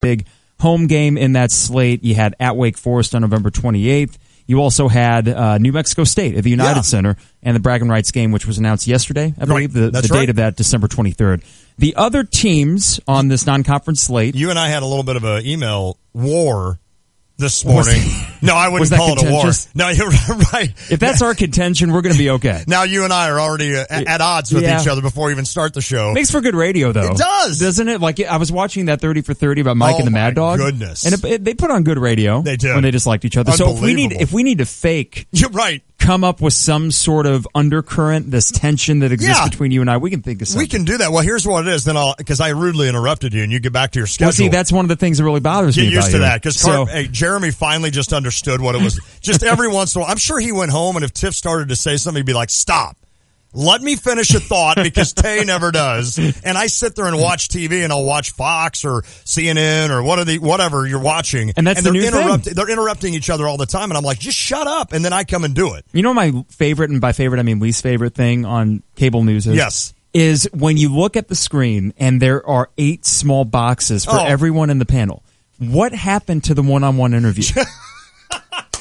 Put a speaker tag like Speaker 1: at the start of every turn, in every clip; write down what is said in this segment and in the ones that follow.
Speaker 1: big home game in that slate. You had at Wake Forest on November 28th. You also had New Mexico State at the United Center and the bragging rights game, which was announced yesterday, I believe, the date of that, December 23rd. The other teams on this non-conference slate.
Speaker 2: You and I had a little bit of an email war this morning. No, I wouldn't call it a war. No, you're right.
Speaker 1: If that's our contention, we're going to be okay.
Speaker 2: Now you and I are already at odds with each other before we even start the show.
Speaker 1: Makes for good radio, though.
Speaker 2: It does.
Speaker 1: Doesn't it? Like, I was watching that 30 for 30 about Mike and the Mad Dog.
Speaker 2: Goodness.
Speaker 1: And they put on good radio.
Speaker 2: They do.
Speaker 1: When they disliked each other. So if we need to fake.
Speaker 2: You're right.
Speaker 1: Come up with some sort of undercurrent, this tension that exists between you and I. We can think of something.
Speaker 2: We can do that. Well, here's what it is. Then because I rudely interrupted you and you get back to your schedule.
Speaker 1: Well, see, that's one of the things that really bothers me.
Speaker 2: Get used to that. Because
Speaker 1: so,
Speaker 2: Jeremy finally just understood what it was. Just every once in a while. I'm sure he went home and if Tiff started to say something, he'd be like, stop. Let me finish a thought because Tay never does. And I sit there and watch TV and I'll watch Fox or CNN or whatever you're watching.
Speaker 1: And that's the new thing.
Speaker 2: They're interrupting each other all the time. And I'm like, just shut up. And then I come and do it.
Speaker 1: You know my favorite, and by favorite I mean least favorite thing on cable news is?
Speaker 2: Yes.
Speaker 1: Is when you look at the screen and there are 8 small boxes for everyone in the panel. What happened to the one-on-one interview?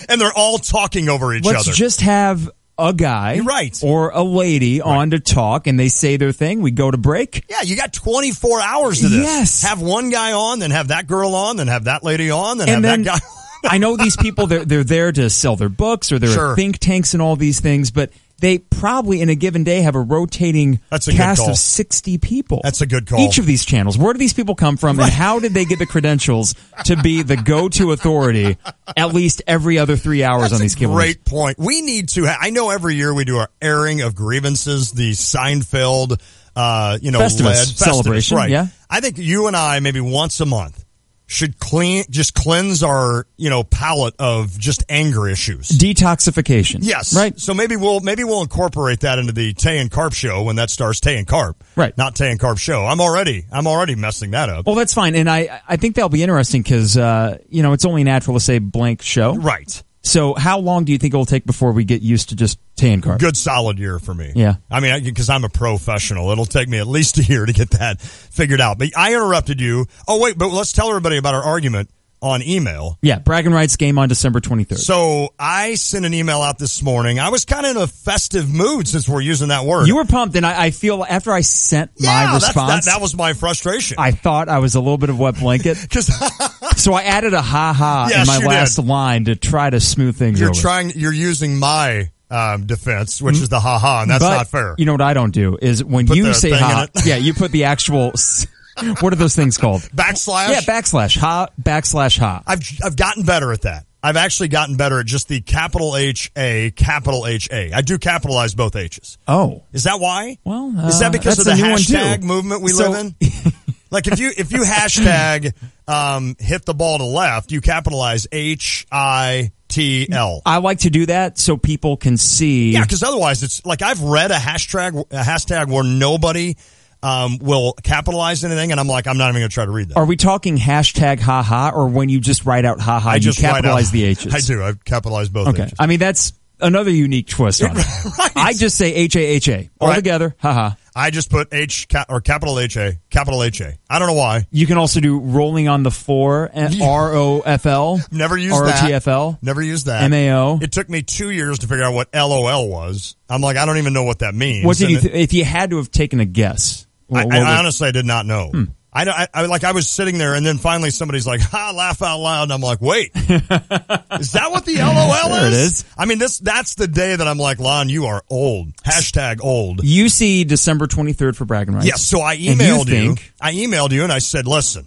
Speaker 2: And they're all talking over each other.
Speaker 1: Let's just have a guy or a lady on to talk, and they say their thing. We go to break.
Speaker 2: Yeah, you got 24 hours to this.
Speaker 1: Yes.
Speaker 2: Have one guy on, then have that girl on, then have that lady on, then that guy on.
Speaker 1: I know these people, they're there to sell their books, or they're at think tanks and all these things, but they probably in a given day have a rotating cast of 60 people.
Speaker 2: That's a good call.
Speaker 1: Each of these channels. Where do these people come from, and how did they get the credentials to be the go-to authority at least every other 3 hours on these cable news?
Speaker 2: Great point. We need to. I know every year we do our airing of grievances, the Seinfeld,
Speaker 1: Festivus celebration.
Speaker 2: Right.
Speaker 1: Yeah.
Speaker 2: I think you and I maybe once a month should cleanse our, palette of just anger issues.
Speaker 1: Detoxification.
Speaker 2: Yes.
Speaker 1: Right.
Speaker 2: So maybe we'll incorporate that into the Tay and Carp show when that stars Tay and Carp.
Speaker 1: Right.
Speaker 2: Not Tay and Carp show. I'm already messing that up.
Speaker 1: Well, that's fine. And I think that'll be interesting because, it's only natural to say blank show.
Speaker 2: Right.
Speaker 1: So how long do you think it will take before we get used to just Tay and Carp?
Speaker 2: Good solid year for me.
Speaker 1: Yeah.
Speaker 2: I mean, because I'm a professional. It'll take me at least a year to get that figured out. But I interrupted you. Oh, wait, but let's tell everybody about our argument on email.
Speaker 1: Yeah, bragging rights game on December 23rd.
Speaker 2: So I sent an email out this morning. I was kind of in a festive mood since we're using that word.
Speaker 1: You were pumped, and I feel after I sent my response.
Speaker 2: That was my frustration.
Speaker 1: I thought I was a little bit of wet blanket. So I added a ha-ha in my last line to try to smooth things over.
Speaker 2: You're using my defense, which is the ha-ha, and that's not fair.
Speaker 1: You know what I don't do is when you say ha, you put the actual... What are those things called?
Speaker 2: Backslash?
Speaker 1: Yeah, backslash. Ha, backslash ha.
Speaker 2: I've gotten better at that. I've actually gotten better at just the capital H-A, capital H-A. I do capitalize both H's.
Speaker 1: Oh.
Speaker 2: Is that why?
Speaker 1: Well,
Speaker 2: is that because of the hashtag movement we live in? Like if you hashtag hit the ball to left, you capitalize H-I-T-L.
Speaker 1: I like to do that so people can see.
Speaker 2: Yeah, because otherwise it's like I've read a hashtag where nobody will capitalize anything, and I'm like, I'm not even going to try to read that.
Speaker 1: Are we talking hashtag ha-ha, or when you just write out ha-ha, you capitalize the H's?
Speaker 2: I do. I capitalize both H's.
Speaker 1: I mean, that's another unique twist on it.
Speaker 2: Right.
Speaker 1: I just say H-A-H-A. All together, ha-ha.
Speaker 2: I just put capital H-A, capital H-A. I don't know why.
Speaker 1: You can also do rolling on the floor, R-O-F-L.
Speaker 2: Never used that.
Speaker 1: R-O-T-F-L.
Speaker 2: Never used that.
Speaker 1: M-A-O.
Speaker 2: It took me 2 years to figure out what L-O-L was. I'm like, I don't even know what that means.
Speaker 1: What did if you had to have taken a guess?
Speaker 2: I honestly did not know. I was sitting there, and then finally somebody's like, laugh out loud, and I'm like, wait, is that what the LOL is?
Speaker 1: There it is.
Speaker 2: I mean, that's the day that I'm like, Lon, you are old. Hashtag old.
Speaker 1: You see December 23rd for bragging rights.
Speaker 2: Yes, so I emailed you. I emailed you, and I said, listen.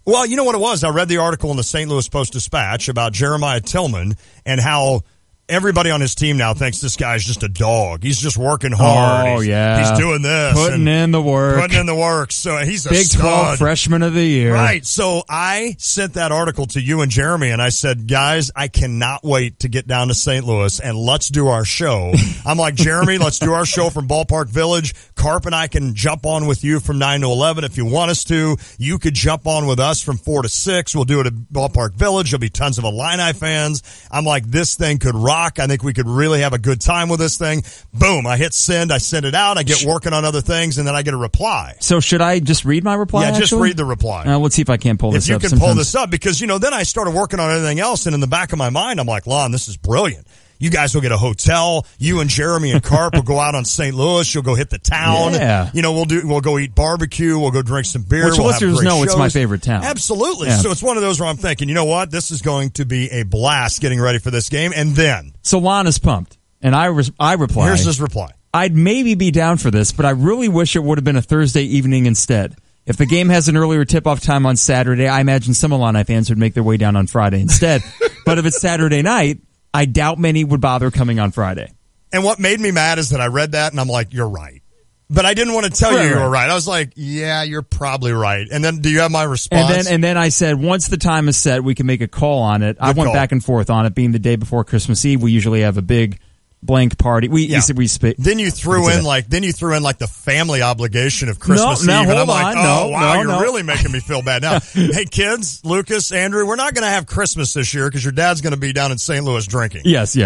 Speaker 2: Well, you know what it was? I read the article in the St. Louis Post-Dispatch about Jeremiah Tillman and how everybody on his team now thinks this guy's just a dog. He's just working hard.
Speaker 1: Oh,
Speaker 2: He's doing this.
Speaker 1: Putting in the work.
Speaker 2: So he's a
Speaker 1: Big
Speaker 2: stud.
Speaker 1: 12 freshman of the year.
Speaker 2: Right. So I sent that article to you and Jeremy, and I said, guys, I cannot wait to get down to St. Louis, and let's do our show. I'm like, Jeremy, let's do our show from Ballpark Village. Carp and I can jump on with you from 9 to 11 if you want us to. You could jump on with us from 4 to 6. We'll do it at Ballpark Village. There'll be tons of Illini fans. I'm like, this thing could rock. rock. I think we could really have a good time with this thing. Boom, I hit send. I send it out. I get working on other things, and then I get a reply.
Speaker 1: So should I just read my reply?
Speaker 2: Yeah, just read the reply.
Speaker 1: Let's see if I can't pull this up.
Speaker 2: If you can pull this up, because, then I started working on everything else, and in the back of my mind, I'm like, Lon, this is brilliant. You guys will get a hotel. You and Jeremy and Carp will go out on St. Louis. You'll go hit the town.
Speaker 1: Yeah.
Speaker 2: We'll go eat barbecue. We'll go drink some beer.
Speaker 1: Which listeners know it's my favorite town.
Speaker 2: Absolutely. Yeah. So it's one of those where I'm thinking, you know what? This is going to be a blast getting ready for this game. And then.
Speaker 1: So Lon is pumped. And I reply.
Speaker 2: Here's his reply.
Speaker 1: I'd maybe be down for this, but I really wish it would have been a Thursday evening instead. If the game has an earlier tip-off time on Saturday, I imagine some Illini fans would make their way down on Friday instead. But if it's Saturday night, I doubt many would bother coming on Friday.
Speaker 2: And what made me mad is that I read that and I'm like, you're right. But I didn't want to tell you were right. I was like, yeah, you're probably right. And then do you have my response?
Speaker 1: And then I said, once the time is set, we can make a call on it. I went back and forth on it. Being the day before Christmas Eve, we usually have a big blank party.
Speaker 2: Then you threw in like the family obligation of Christmas Eve, and I'm like, you're really making me feel bad now. Hey kids, Lucas, Andrew, we're not going to have Christmas this year because your dad's going to be down in St. Louis drinking.
Speaker 1: Yes.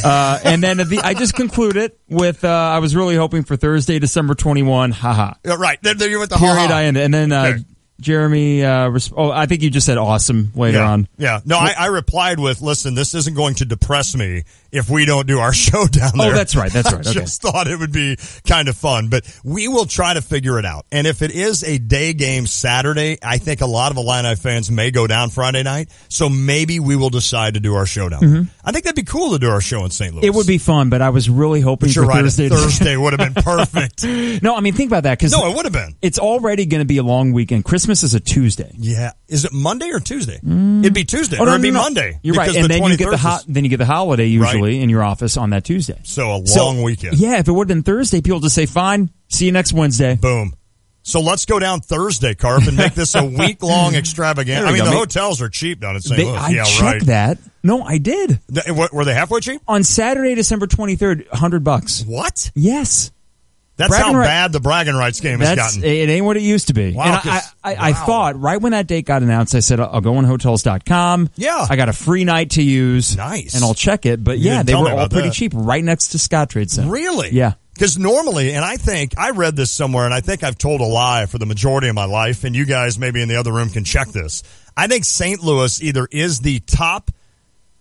Speaker 1: And then I just concluded with I was really hoping for Thursday, December 21. Haha.
Speaker 2: Right. Then you went the
Speaker 1: period. I ended, and then. Jeremy, I think you just said awesome later on.
Speaker 2: Yeah. No, I replied with, listen, this isn't going to depress me if we don't do our show down there.
Speaker 1: Oh, that's right. Okay.
Speaker 2: I just thought it would be kind of fun, but we will try to figure it out. And if it is a day game Saturday, I think a lot of Illini fans may go down Friday night, so maybe we will decide to do our show down there. I think that'd be cool to do our show in St. Louis.
Speaker 1: It would be fun, but I was really hoping for Thursday.
Speaker 2: Thursday would have been perfect.
Speaker 1: No, I mean, think about that.
Speaker 2: No, it would have been.
Speaker 1: It's already going to be a long weekend. Christmas is a Tuesday.
Speaker 2: Yeah. Is it Monday or Tuesday? It'd be Tuesday. It'd be Monday.
Speaker 1: You're right. And then you get the holiday usually in your office on that Tuesday.
Speaker 2: So a long weekend.
Speaker 1: Yeah, if it would have been Thursday, people would just say, fine, see you next Wednesday.
Speaker 2: Boom. So let's go down Thursday, Carp, and make this a week-long extravaganza. I mean, the hotels are cheap down in St. Louis.
Speaker 1: I checked that. No, I did.
Speaker 2: Were they halfway cheap?
Speaker 1: On Saturday, December 23rd, $100.
Speaker 2: What?
Speaker 1: Yes.
Speaker 2: That's how bad the bragging rights game has gotten.
Speaker 1: It ain't what it used to be.
Speaker 2: Wow,
Speaker 1: and I thought, right when that date got announced, I said, I'll go on Hotels.com.
Speaker 2: Yeah.
Speaker 1: I got a free night to use.
Speaker 2: Nice.
Speaker 1: And I'll check it. But they were all pretty cheap right next to Scott Trade Center.
Speaker 2: Really?
Speaker 1: Yeah.
Speaker 2: Because normally, and I read this somewhere, and I think I've told a lie for the majority of my life, and you guys maybe in the other room can check this. I think St. Louis either is the top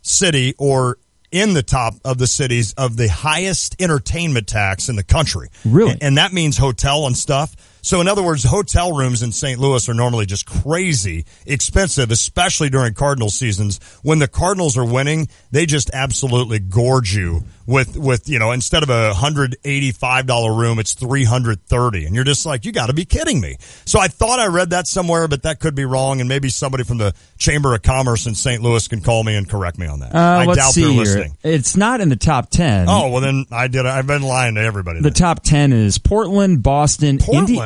Speaker 2: city or in the top of the cities of the highest entertainment tax in the country.
Speaker 1: Really?
Speaker 2: And that means hotel and stuff. So in other words, hotel rooms in St. Louis are normally just crazy expensive, especially during Cardinals seasons. When the Cardinals are winning, they just absolutely gorge you with instead of a $185 room, it's $330. And you're just like, you got to be kidding me. So I thought I read that somewhere, but that could be wrong. And maybe somebody from the Chamber of Commerce in St. Louis can call me and correct me on that. I doubt they're listening.
Speaker 1: It's not in the top 10.
Speaker 2: Oh, well then I've been lying to everybody.
Speaker 1: The top 10 is Portland, Boston,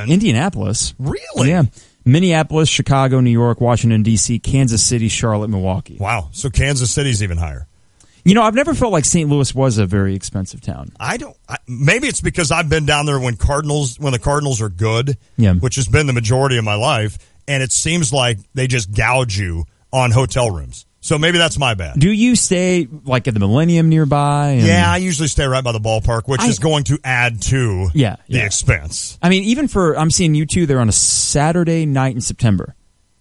Speaker 1: Indianapolis.
Speaker 2: Really?
Speaker 1: Yeah. Minneapolis, Chicago, New York, Washington, D.C., Kansas City, Charlotte, Milwaukee.
Speaker 2: Wow. So Kansas City's even higher.
Speaker 1: I've never felt like St. Louis was a very expensive town.
Speaker 2: Maybe it's because I've been down there when the Cardinals are good, which has been the majority of my life, and it seems like they just gouge you on hotel rooms. So maybe that's my bad.
Speaker 1: Do you stay like at the Millennium nearby?
Speaker 2: Yeah, I usually stay right by the ballpark, which is going to add to the expense.
Speaker 1: I mean, even I'm seeing you two there on a Saturday night in September.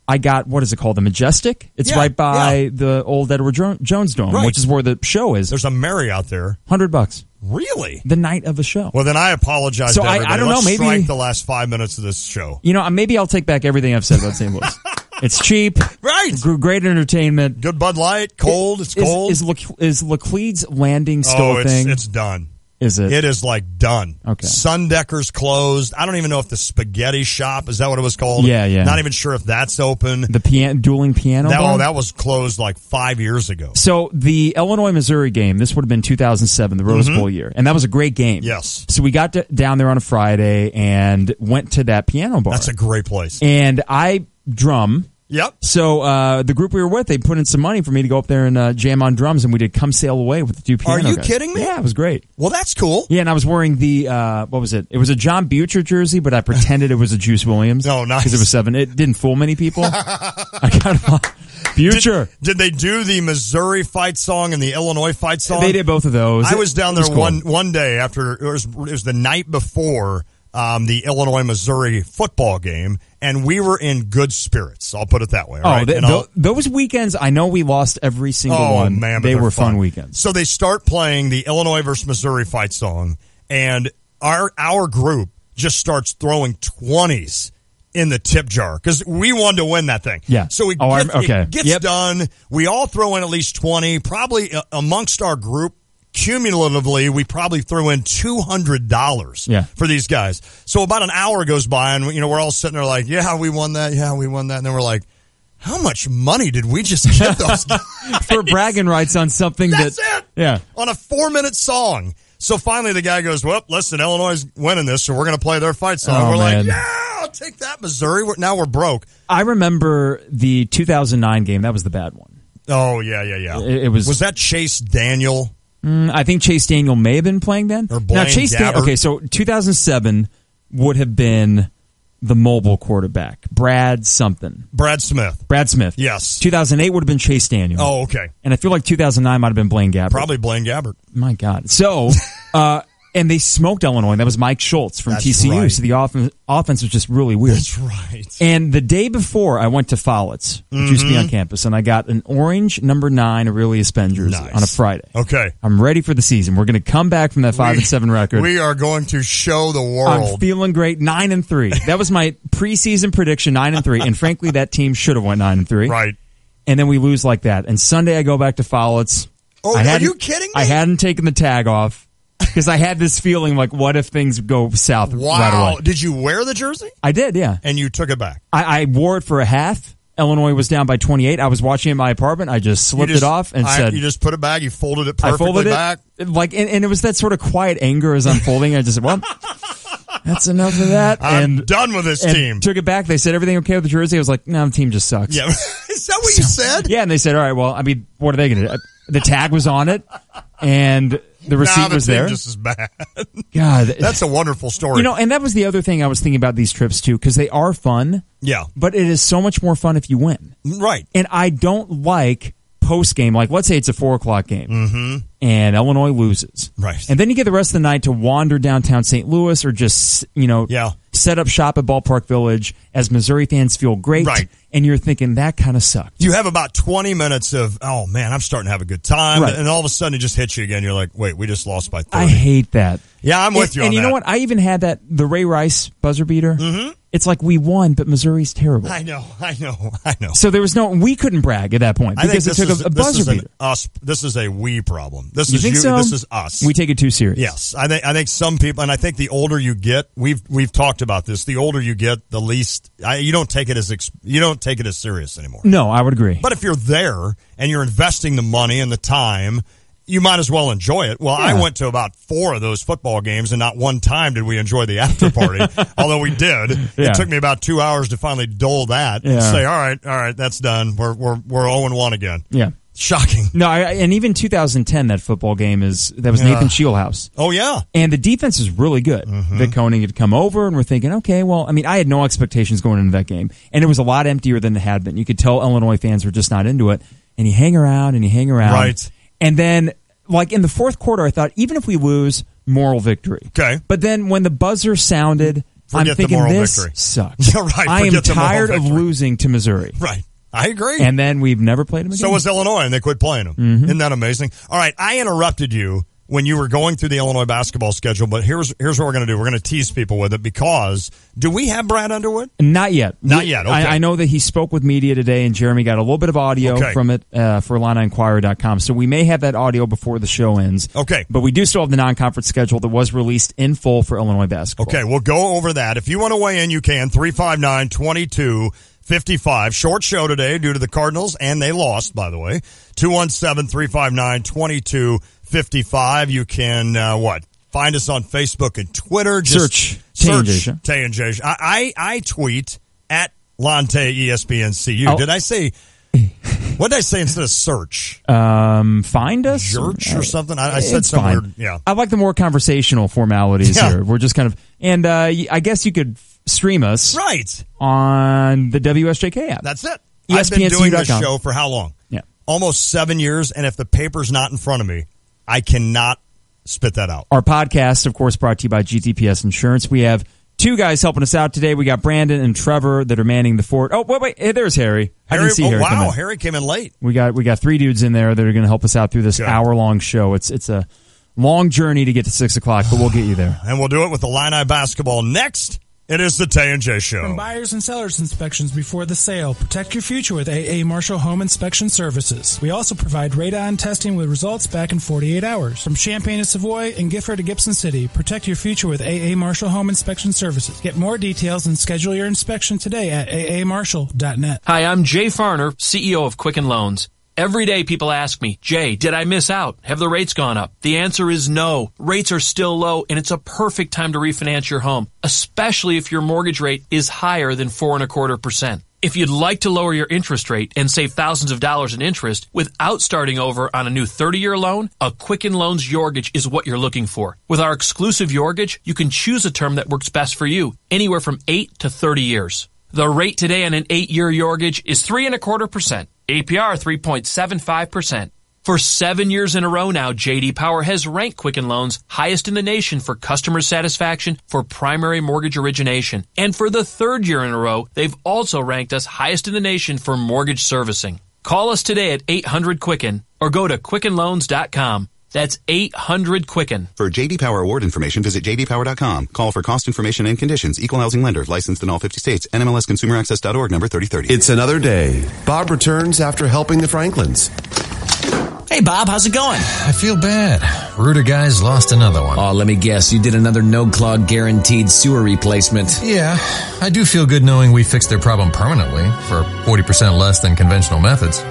Speaker 1: I got, what is it called? The Majestic? It's right by the old Edward Jones Dome, which is where the show is.
Speaker 2: There's a Marriott there.
Speaker 1: $100.
Speaker 2: Really?
Speaker 1: The night of a show.
Speaker 2: Well, then I apologize to everybody.
Speaker 1: I don't know. Maybe
Speaker 2: strike the last 5 minutes of this show.
Speaker 1: Maybe I'll take back everything I've said about St. Louis. It's cheap.
Speaker 2: Right.
Speaker 1: Great entertainment.
Speaker 2: Good Bud Light. Cold. It's cold.
Speaker 1: Is Laclede's Landing still a thing?
Speaker 2: It's done.
Speaker 1: Is it?
Speaker 2: It is like done.
Speaker 1: Okay.
Speaker 2: Sundecker's closed. I don't even know if the Spaghetti Shop, is that what it was called?
Speaker 1: Yeah.
Speaker 2: Not even sure if that's open.
Speaker 1: The dueling piano bar?
Speaker 2: That was closed like 5 years ago.
Speaker 1: So the Illinois-Missouri game, this would have been 2007, the Rose Bowl year. And that was a great game.
Speaker 2: Yes.
Speaker 1: So we got down there on a Friday and went to that piano bar.
Speaker 2: That's a great place.
Speaker 1: And I drum.
Speaker 2: Yep.
Speaker 1: So the group we were with, they put in some money for me to go up there and jam on drums, and we did Come Sail Away with the two piano
Speaker 2: guys. Are you
Speaker 1: guys.
Speaker 2: kidding me?
Speaker 1: Yeah, it was great.
Speaker 2: Well, that's cool.
Speaker 1: Yeah, and I was wearing the, what was it? It was a John Butcher jersey, but I pretended it was a Juice Williams.
Speaker 2: Oh, nice.
Speaker 1: Because it was 7. It didn't fool many people. I got Future.
Speaker 2: Did they do the Missouri fight song and the Illinois fight song?
Speaker 1: They did both of those.
Speaker 2: I was down there
Speaker 1: cool.
Speaker 2: one day after it was the night before the Illinois-Missouri football game, and we were in good spirits. I'll put it that way. Right?
Speaker 1: Those weekends, I know we lost every single one.
Speaker 2: Man,
Speaker 1: they were fun weekends.
Speaker 2: So they start playing the Illinois versus Missouri fight song, and our group just starts throwing 20s in the tip jar because we wanted to win that thing.
Speaker 1: Yeah.
Speaker 2: So it gets done. We all throw in at least 20. Probably amongst our group, cumulatively, we probably threw in $200 for these guys. So about an hour goes by, and we're all sitting there like, yeah, we won that. Yeah, we won that. And then we're like, how much money did we just give those guys?
Speaker 1: For bragging rights on something
Speaker 2: That's it.
Speaker 1: Yeah.
Speaker 2: On a 4-minute song. So finally the guy goes, well, listen, Illinois is winning this, so we're going to play their fight song. We're like, yeah, I'll take that, Missouri. Now we're broke.
Speaker 1: I remember the 2009 game. That was the bad one.
Speaker 2: Oh, yeah.
Speaker 1: It was.
Speaker 2: Was that Chase Daniel?
Speaker 1: I think Chase Daniel may have been playing then.
Speaker 2: Or Blaine Gabbert.
Speaker 1: Okay, so 2007 would have been the mobile quarterback. Brad Smith.
Speaker 2: Yes.
Speaker 1: 2008 would have been Chase Daniel.
Speaker 2: Oh, okay.
Speaker 1: And I feel like 2009 might have been Blaine Gabbert.
Speaker 2: Probably Blaine Gabbert.
Speaker 1: My God. So, and they smoked Illinois. That was Mike Schultz from TCU.
Speaker 2: Right.
Speaker 1: So the offense was just really weird.
Speaker 2: That's right.
Speaker 1: And the day before, I went to Follett's, which used to be on campus, and I got an orange number 9 Aurelius Spen jersey on a Friday.
Speaker 2: Okay.
Speaker 1: I'm ready for the season. We're going to come back from that 5-7 record.
Speaker 2: We are going to show the world.
Speaker 1: I'm feeling great. 9-3. That was my preseason prediction, 9-3. And frankly, that team should have went 9-3.
Speaker 2: Right.
Speaker 1: And then we lose like that. And Sunday, I go back to Follett's.
Speaker 2: Oh, are you kidding me?
Speaker 1: I hadn't taken the tag off. Because I had this feeling like, what if things go south right away?
Speaker 2: Did you wear the jersey?
Speaker 1: I did, yeah.
Speaker 2: And you took it back?
Speaker 1: I wore it for a half. Illinois was down by 28. I was watching in my apartment. I just slipped it off and said...
Speaker 2: You just put it back? You folded it perfectly back?
Speaker 1: And it was that sort of quiet anger as I'm folding. I just said, well, that's enough of that.
Speaker 2: I'm done with this team.
Speaker 1: Took it back. They said, everything okay with the jersey? I was like, no, the team just sucks.
Speaker 2: Yeah. Is that what you said?
Speaker 1: Yeah, and they said, all right, well, I mean, what are they going to do? The tag was on it, and the receipt was there.
Speaker 2: Just as bad.
Speaker 1: God,
Speaker 2: that's a wonderful story.
Speaker 1: And that was the other thing I was thinking about these trips too, because they are fun.
Speaker 2: Yeah,
Speaker 1: but it is so much more fun if you win.
Speaker 2: Right.
Speaker 1: And I don't like post game. Like, let's say it's a 4:00 game, and Illinois loses.
Speaker 2: Right.
Speaker 1: And then you get the rest of the night to wander downtown St. Louis, or just set up shop at Ballpark Village as Missouri fans feel great.
Speaker 2: Right.
Speaker 1: And you're thinking, that kind of sucked.
Speaker 2: You have about 20 minutes of, oh, man, I'm starting to have a good time.
Speaker 1: Right.
Speaker 2: And all of a sudden it just hits you again. You're like, wait, we just lost by 30.
Speaker 1: I hate that.
Speaker 2: Yeah, I'm with you on that.
Speaker 1: And you know what? I even had the Ray Rice buzzer beater. Mm-hmm. It's like we won, but Missouri's terrible.
Speaker 2: I know.
Speaker 1: So there was we couldn't brag at that point because it took a buzzer beater.
Speaker 2: This is a we problem. This
Speaker 1: you
Speaker 2: is
Speaker 1: think
Speaker 2: you.
Speaker 1: So?
Speaker 2: This is us.
Speaker 1: We take it too serious.
Speaker 2: Yes, I think some people, and I think the older you get, we've talked about this. The older you get, the least you don't take it as serious anymore.
Speaker 1: No, I would agree.
Speaker 2: But if you're there and you're investing the money and the time, you might as well enjoy it. Well,
Speaker 1: yeah.
Speaker 2: I went to about 4 of those football games, and not one time did we enjoy the after party. Although we did.
Speaker 1: Yeah.
Speaker 2: It took me about 2 hours to finally dole that and say, all right, that's done. We're 0-1 again.
Speaker 1: Yeah.
Speaker 2: Shocking.
Speaker 1: No, and even 2010, that football game that was Nathan Shieldhouse.
Speaker 2: Oh, yeah.
Speaker 1: And the defense is really good.
Speaker 2: Mm-hmm.
Speaker 1: Vic Koenig had come over, and we're thinking, okay, well, I mean, I had no expectations going into that game. And it was a lot emptier than it had been. You could tell Illinois fans were just not into it. And you hang around.
Speaker 2: Right.
Speaker 1: And then, like, in the fourth quarter, I thought, even if we lose, moral victory.
Speaker 2: Okay.
Speaker 1: But then when the buzzer sounded, I'm thinking, this sucks.
Speaker 2: Right.
Speaker 1: I am tired of losing to Missouri.
Speaker 2: Right. I agree.
Speaker 1: And then we've never played them again.
Speaker 2: So was Illinois, and they quit playing them. Mm-hmm. Isn't that amazing? All right, I interrupted you when you were going through the Illinois basketball schedule, but here's what we're going to do. We're going to tease people with it because do we have Brad Underwood?
Speaker 1: Not yet.
Speaker 2: Not yet. Okay.
Speaker 1: I know that he spoke with media today, and Jeremy got a little bit of audio from it for IlliniInquirer.com. So we may have that audio before the show ends.
Speaker 2: Okay.
Speaker 1: But we do still have the non-conference schedule that was released in full for Illinois basketball.
Speaker 2: Okay, we'll go over that. If you want to weigh in, you can. 359-2255. Short show today due to the Cardinals, and they lost, by the way. 217-359-2255. You can, find us on Facebook and Twitter.
Speaker 1: Just
Speaker 2: search Tay and J Show. I tweet at Lante ESPNCU.
Speaker 1: Oh.
Speaker 2: Did I say... What did I say instead of search?
Speaker 1: Find us?
Speaker 2: Search or something? I said somewhere. Yeah.
Speaker 1: I like the more conversational formalities here. We're just kind of... And I guess you could stream us
Speaker 2: right
Speaker 1: on the WSJK app.
Speaker 2: That's it. I've been doing this show for how long?
Speaker 1: Yeah.
Speaker 2: Almost 7 years, and if the paper's not in front of me, I cannot spit that out.
Speaker 1: Our podcast, of course, brought to you by GTPS Insurance. We have two guys helping us out today. We got Brandon and Trevor that are manning the fort. Oh, wait. Hey, there's Harry. I didn't see Harry.
Speaker 2: Wow, Harry came in late.
Speaker 1: We got three dudes in there that are going to help us out through this hour-long show. It's a long journey to get to 6 o'clock, but we'll get you there.
Speaker 2: And we'll do it with Illini basketball next. It is the Tay and J Show.
Speaker 3: From buyers and sellers inspections before the sale, protect your future with AA Marshall Home Inspection Services. We also provide radon testing with results back in 48 hours. From Champaign to Savoy and Gifford to Gibson City, protect your future with AA Marshall Home Inspection Services. Get more details and schedule your inspection today at aamarshall.net.
Speaker 4: Hi, I'm Jay Farner, CEO of Quicken Loans. Every day people ask me, Jay, did I miss out? Have the rates gone up? The answer is no. Rates are still low, and it's a perfect time to refinance your home, especially if your mortgage rate is higher than 4.25%. If you'd like to lower your interest rate and save thousands of dollars in interest without starting over on a new 30-year loan, a Quicken Loans Yorgage is what you're looking for. With our exclusive Yorgage, you can choose a term that works best for you, anywhere from 8 to 30 years. The rate today on an 8-year Yorgage is 3.25%. APR 3.75%. For 7 years in a row now, J.D. Power has ranked Quicken Loans highest in the nation for customer satisfaction for primary mortgage origination. And for the third year in a row, they've also ranked us highest in the nation for mortgage servicing. Call us today at 800-QUICKEN or go to QuickenLoans.com. That's 800-QUICKEN.
Speaker 5: For J.D. Power award information, visit jdpower.com. Call for cost information and conditions. Equal housing lender. Licensed in all 50 states. NMLSConsumerAccess.org, number 3030.
Speaker 6: It's another day. Bob returns after helping the Franklins.
Speaker 7: Hey, Bob, how's it going?
Speaker 8: I feel bad. Rooter guy's lost another one.
Speaker 7: Oh, let me guess. You did another no-clog guaranteed sewer replacement.
Speaker 8: Yeah, I do feel good knowing we fixed their problem permanently for 40% less than conventional methods.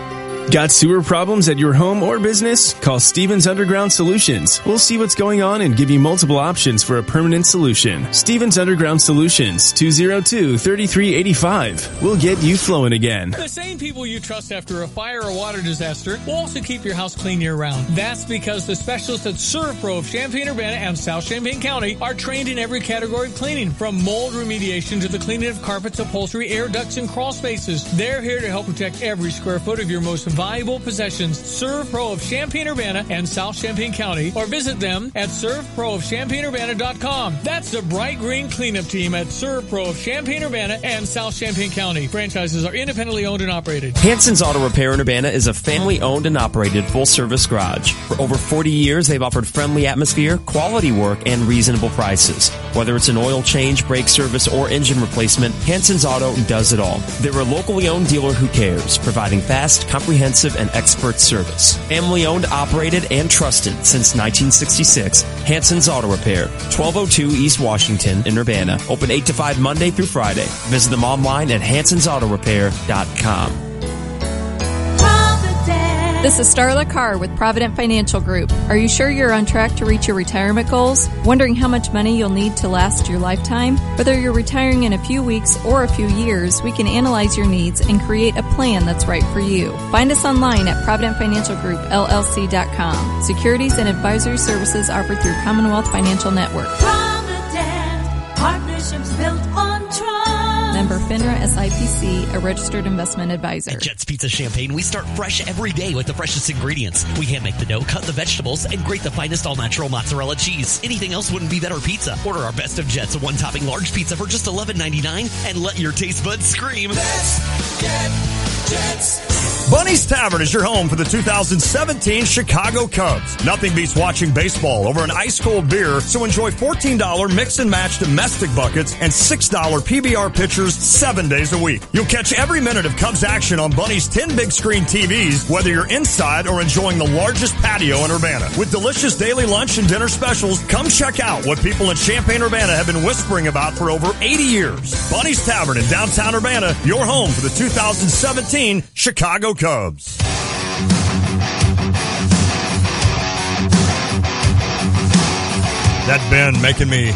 Speaker 9: Got sewer problems at your home or business? Call Stevens Underground Solutions. We'll see what's going on and give you multiple options for a permanent solution. Stevens Underground Solutions, 202-3385. We'll get you flowing again.
Speaker 10: The same people you trust after a fire or water disaster will also keep your house clean year-round. That's because the specialists at ServPro of Champaign-Urbana and South Champaign County are trained in every category of cleaning, from mold remediation to the cleaning of carpets, upholstery, air ducts, and crawl spaces. They're here to help protect every square foot of your most valuable possessions. ServPro of Champaign-Urbana and South Champaign County, or visit them at servproofchampaignurbana.com. That's the bright green cleanup team at ServPro of Champaign-Urbana and South Champaign County. Franchises are independently owned and operated.
Speaker 11: Hanson's Auto Repair in Urbana is a family-owned and operated full-service garage. For over 40 years, they've offered friendly atmosphere, quality work, and reasonable prices. Whether it's an oil change, brake service, or engine replacement, Hanson's Auto does it all. They're a locally owned dealer who cares, providing fast, comprehensive, and expert service. Family owned, operated, and trusted since 1966. Hanson's Auto Repair, 1202 East Washington in Urbana. Open 8 to 5 Monday through Friday. Visit them online at hansonsautorepair.com.
Speaker 12: This is Starla Carr with Provident Financial Group. Are you sure you're on track to reach your retirement goals? Wondering how much money you'll need to last your lifetime? Whether you're retiring in a few weeks or a few years, we can analyze your needs and create a plan that's right for you. Find us online at ProvidentFinancialGroupLLC.com. Securities and advisory services offered through Commonwealth Financial Network.
Speaker 13: Provident, partnerships built on trust.
Speaker 12: Member FINRA SIPC, a registered investment advisor.
Speaker 14: At Jets Pizza Champaign, we start fresh every day with the freshest ingredients. We hand make the dough, cut the vegetables, and grate the finest all-natural mozzarella cheese. Anything else wouldn't be better pizza. Order our Best of Jets, a one-topping large pizza for just $11.99, and let your taste buds scream.
Speaker 13: Let's get Jets.
Speaker 2: Bunny's Tavern is your home for the 2017 Chicago Cubs. Nothing beats watching baseball over an ice-cold beer, so enjoy $14 mix-and-match domestic buckets and $6 PBR pitchers 7 days a week. You'll catch every minute of Cubs action on Bunny's 10 big-screen TVs, whether you're inside or enjoying the largest patio in Urbana. With delicious daily lunch and dinner specials, come check out what people in Champaign-Urbana have been whispering about for over 80 years. Bunny's Tavern in downtown Urbana, your home for the 2017 Chicago Cubs. That Ben making me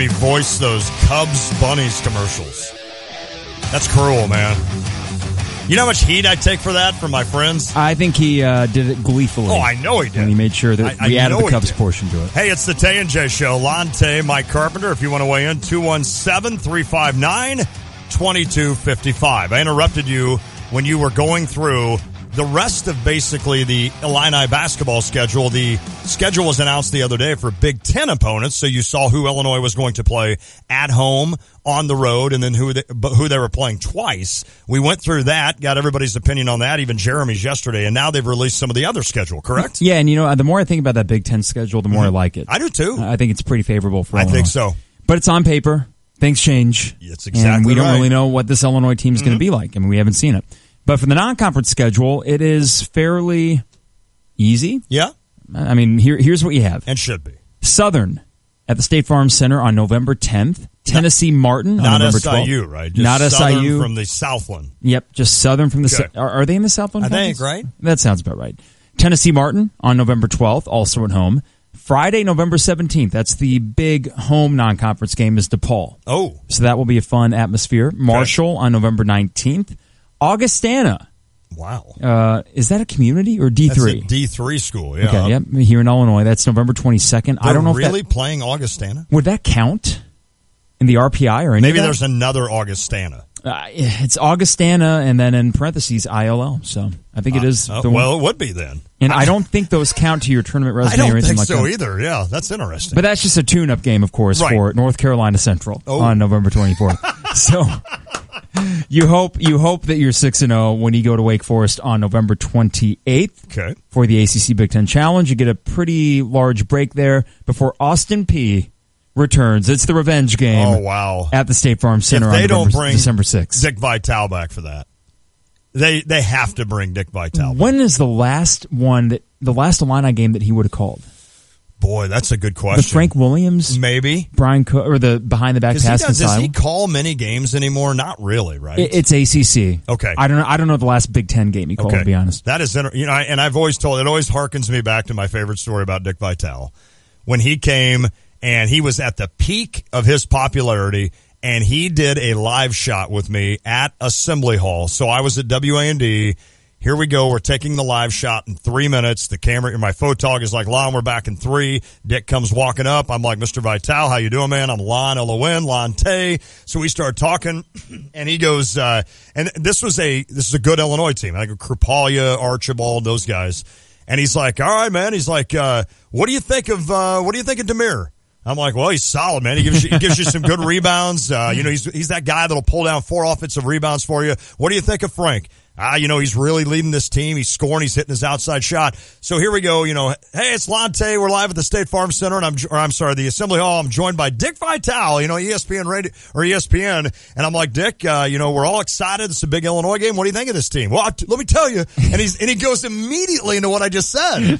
Speaker 2: voice those Cubs Bunnies commercials. That's cruel, man. You know how much heat I take for that from my friends?
Speaker 1: I think he did it gleefully.
Speaker 2: Oh, I know he did.
Speaker 1: And he made sure that we added the Cubs portion to it.
Speaker 2: Hey, it's the Tay and J Show. Lon Tay, Mike Carpenter. If you want to weigh in, 217-359-2255. I interrupted you when you were going through the rest of basically the Illini basketball schedule. The schedule was announced the other day for Big Ten opponents, so you saw who Illinois was going to play at home, on the road, and then who they were playing twice. We went through that, got everybody's opinion on that, even Jeremy's yesterday, and now they've released some of the other schedule, correct?
Speaker 1: Yeah, and the more I think about that Big Ten schedule, the more I like it.
Speaker 2: I do too.
Speaker 1: I think it's pretty favorable for Illinois.
Speaker 2: I think so.
Speaker 1: But it's on paper. Things change.
Speaker 2: It's exactly
Speaker 1: and we don't
Speaker 2: right.
Speaker 1: really know what this Illinois team is going to be like. I mean, we haven't seen it. But for the non-conference schedule, it is fairly easy.
Speaker 2: Yeah.
Speaker 1: I mean, here's what you have.
Speaker 2: And should be.
Speaker 1: Southern at the State Farm Center on November 10th. Tennessee Martin on November 12th.
Speaker 2: Not SIU, right? Just
Speaker 1: not
Speaker 2: Southern
Speaker 1: SIU.
Speaker 2: from the Southland.
Speaker 1: Yep, just Southern from the Are they in the Southland?
Speaker 2: I think, right?
Speaker 1: That sounds about right. Tennessee Martin on November 12th, also at home. Friday, November 17th. That's the big home non-conference game is DePaul.
Speaker 2: Oh.
Speaker 1: So that will be a fun atmosphere. Marshall on November 19th. Augustana.
Speaker 2: Wow.
Speaker 1: Is that a community or D3?
Speaker 2: That's a D3 school, yeah.
Speaker 1: Okay, yep. Here in Illinois. That's November 22nd. I don't know
Speaker 2: really
Speaker 1: if that,
Speaker 2: playing Augustana?
Speaker 1: would that count in the RPI or anything?
Speaker 2: Maybe there's another Augustana.
Speaker 1: It's Augustana and then in parentheses ILL. So I think it is.
Speaker 2: Well, it would be then.
Speaker 1: And I don't think those count to your tournament resume or anything like that.
Speaker 2: I don't think so either. Yeah, that's interesting.
Speaker 1: But that's just a tune-up game, of course, for North Carolina Central on November 24th. So you hope that you're 6-0 when you go to Wake Forest on November 28th for the ACC Big Ten Challenge. You get a pretty large break there before Austin Peay returns. It's the revenge game.
Speaker 2: Oh, wow.
Speaker 1: At the State Farm Center on December 6th.
Speaker 2: Dick Vitale back for that. They have to bring Dick Vitale back.
Speaker 1: When is the last Illini game that he would have called?
Speaker 2: Boy, that's a good question.
Speaker 1: The Frank Williams?
Speaker 2: Maybe.
Speaker 1: Brian Cook, or the behind-the-back pass from
Speaker 2: Does he call many games anymore? Not really, right?
Speaker 1: It's ACC.
Speaker 2: Okay.
Speaker 1: I don't know the last Big Ten game he called, to be honest.
Speaker 2: That is, and I've always told, it always harkens me back to my favorite story about Dick Vitale. When he came and he was at the peak of his popularity, and he did a live shot with me at Assembly Hall. So I was at WA&D. Here we go. We're taking the live shot in 3 minutes. The camera, my photog is like, Lon, we're back in 3. Dick comes walking up. I'm like, Mr. Vitale, how you doing, man? I'm Lon, L-O-N, Lon Tay. So we start talking, and he goes, and this is a good Illinois team. Like Krupalia, Archibald, those guys. And he's like, all right, man. He's like, what do you think of Demir? I'm like, well, he's solid, man. He gives you some good rebounds. He's that guy that'll pull down 4 offensive rebounds for you. What do you think of Frank? He's really leading this team. He's scoring. He's hitting his outside shot. So here we go. Hey, it's Lonte. We're live at the State Farm Center, and the Assembly Hall. I'm joined by Dick Vitale, ESPN radio or ESPN, and I'm like, Dick, we're all excited. It's a big Illinois game. What do you think of this team? Well, let me tell you. And he goes immediately into what I just said.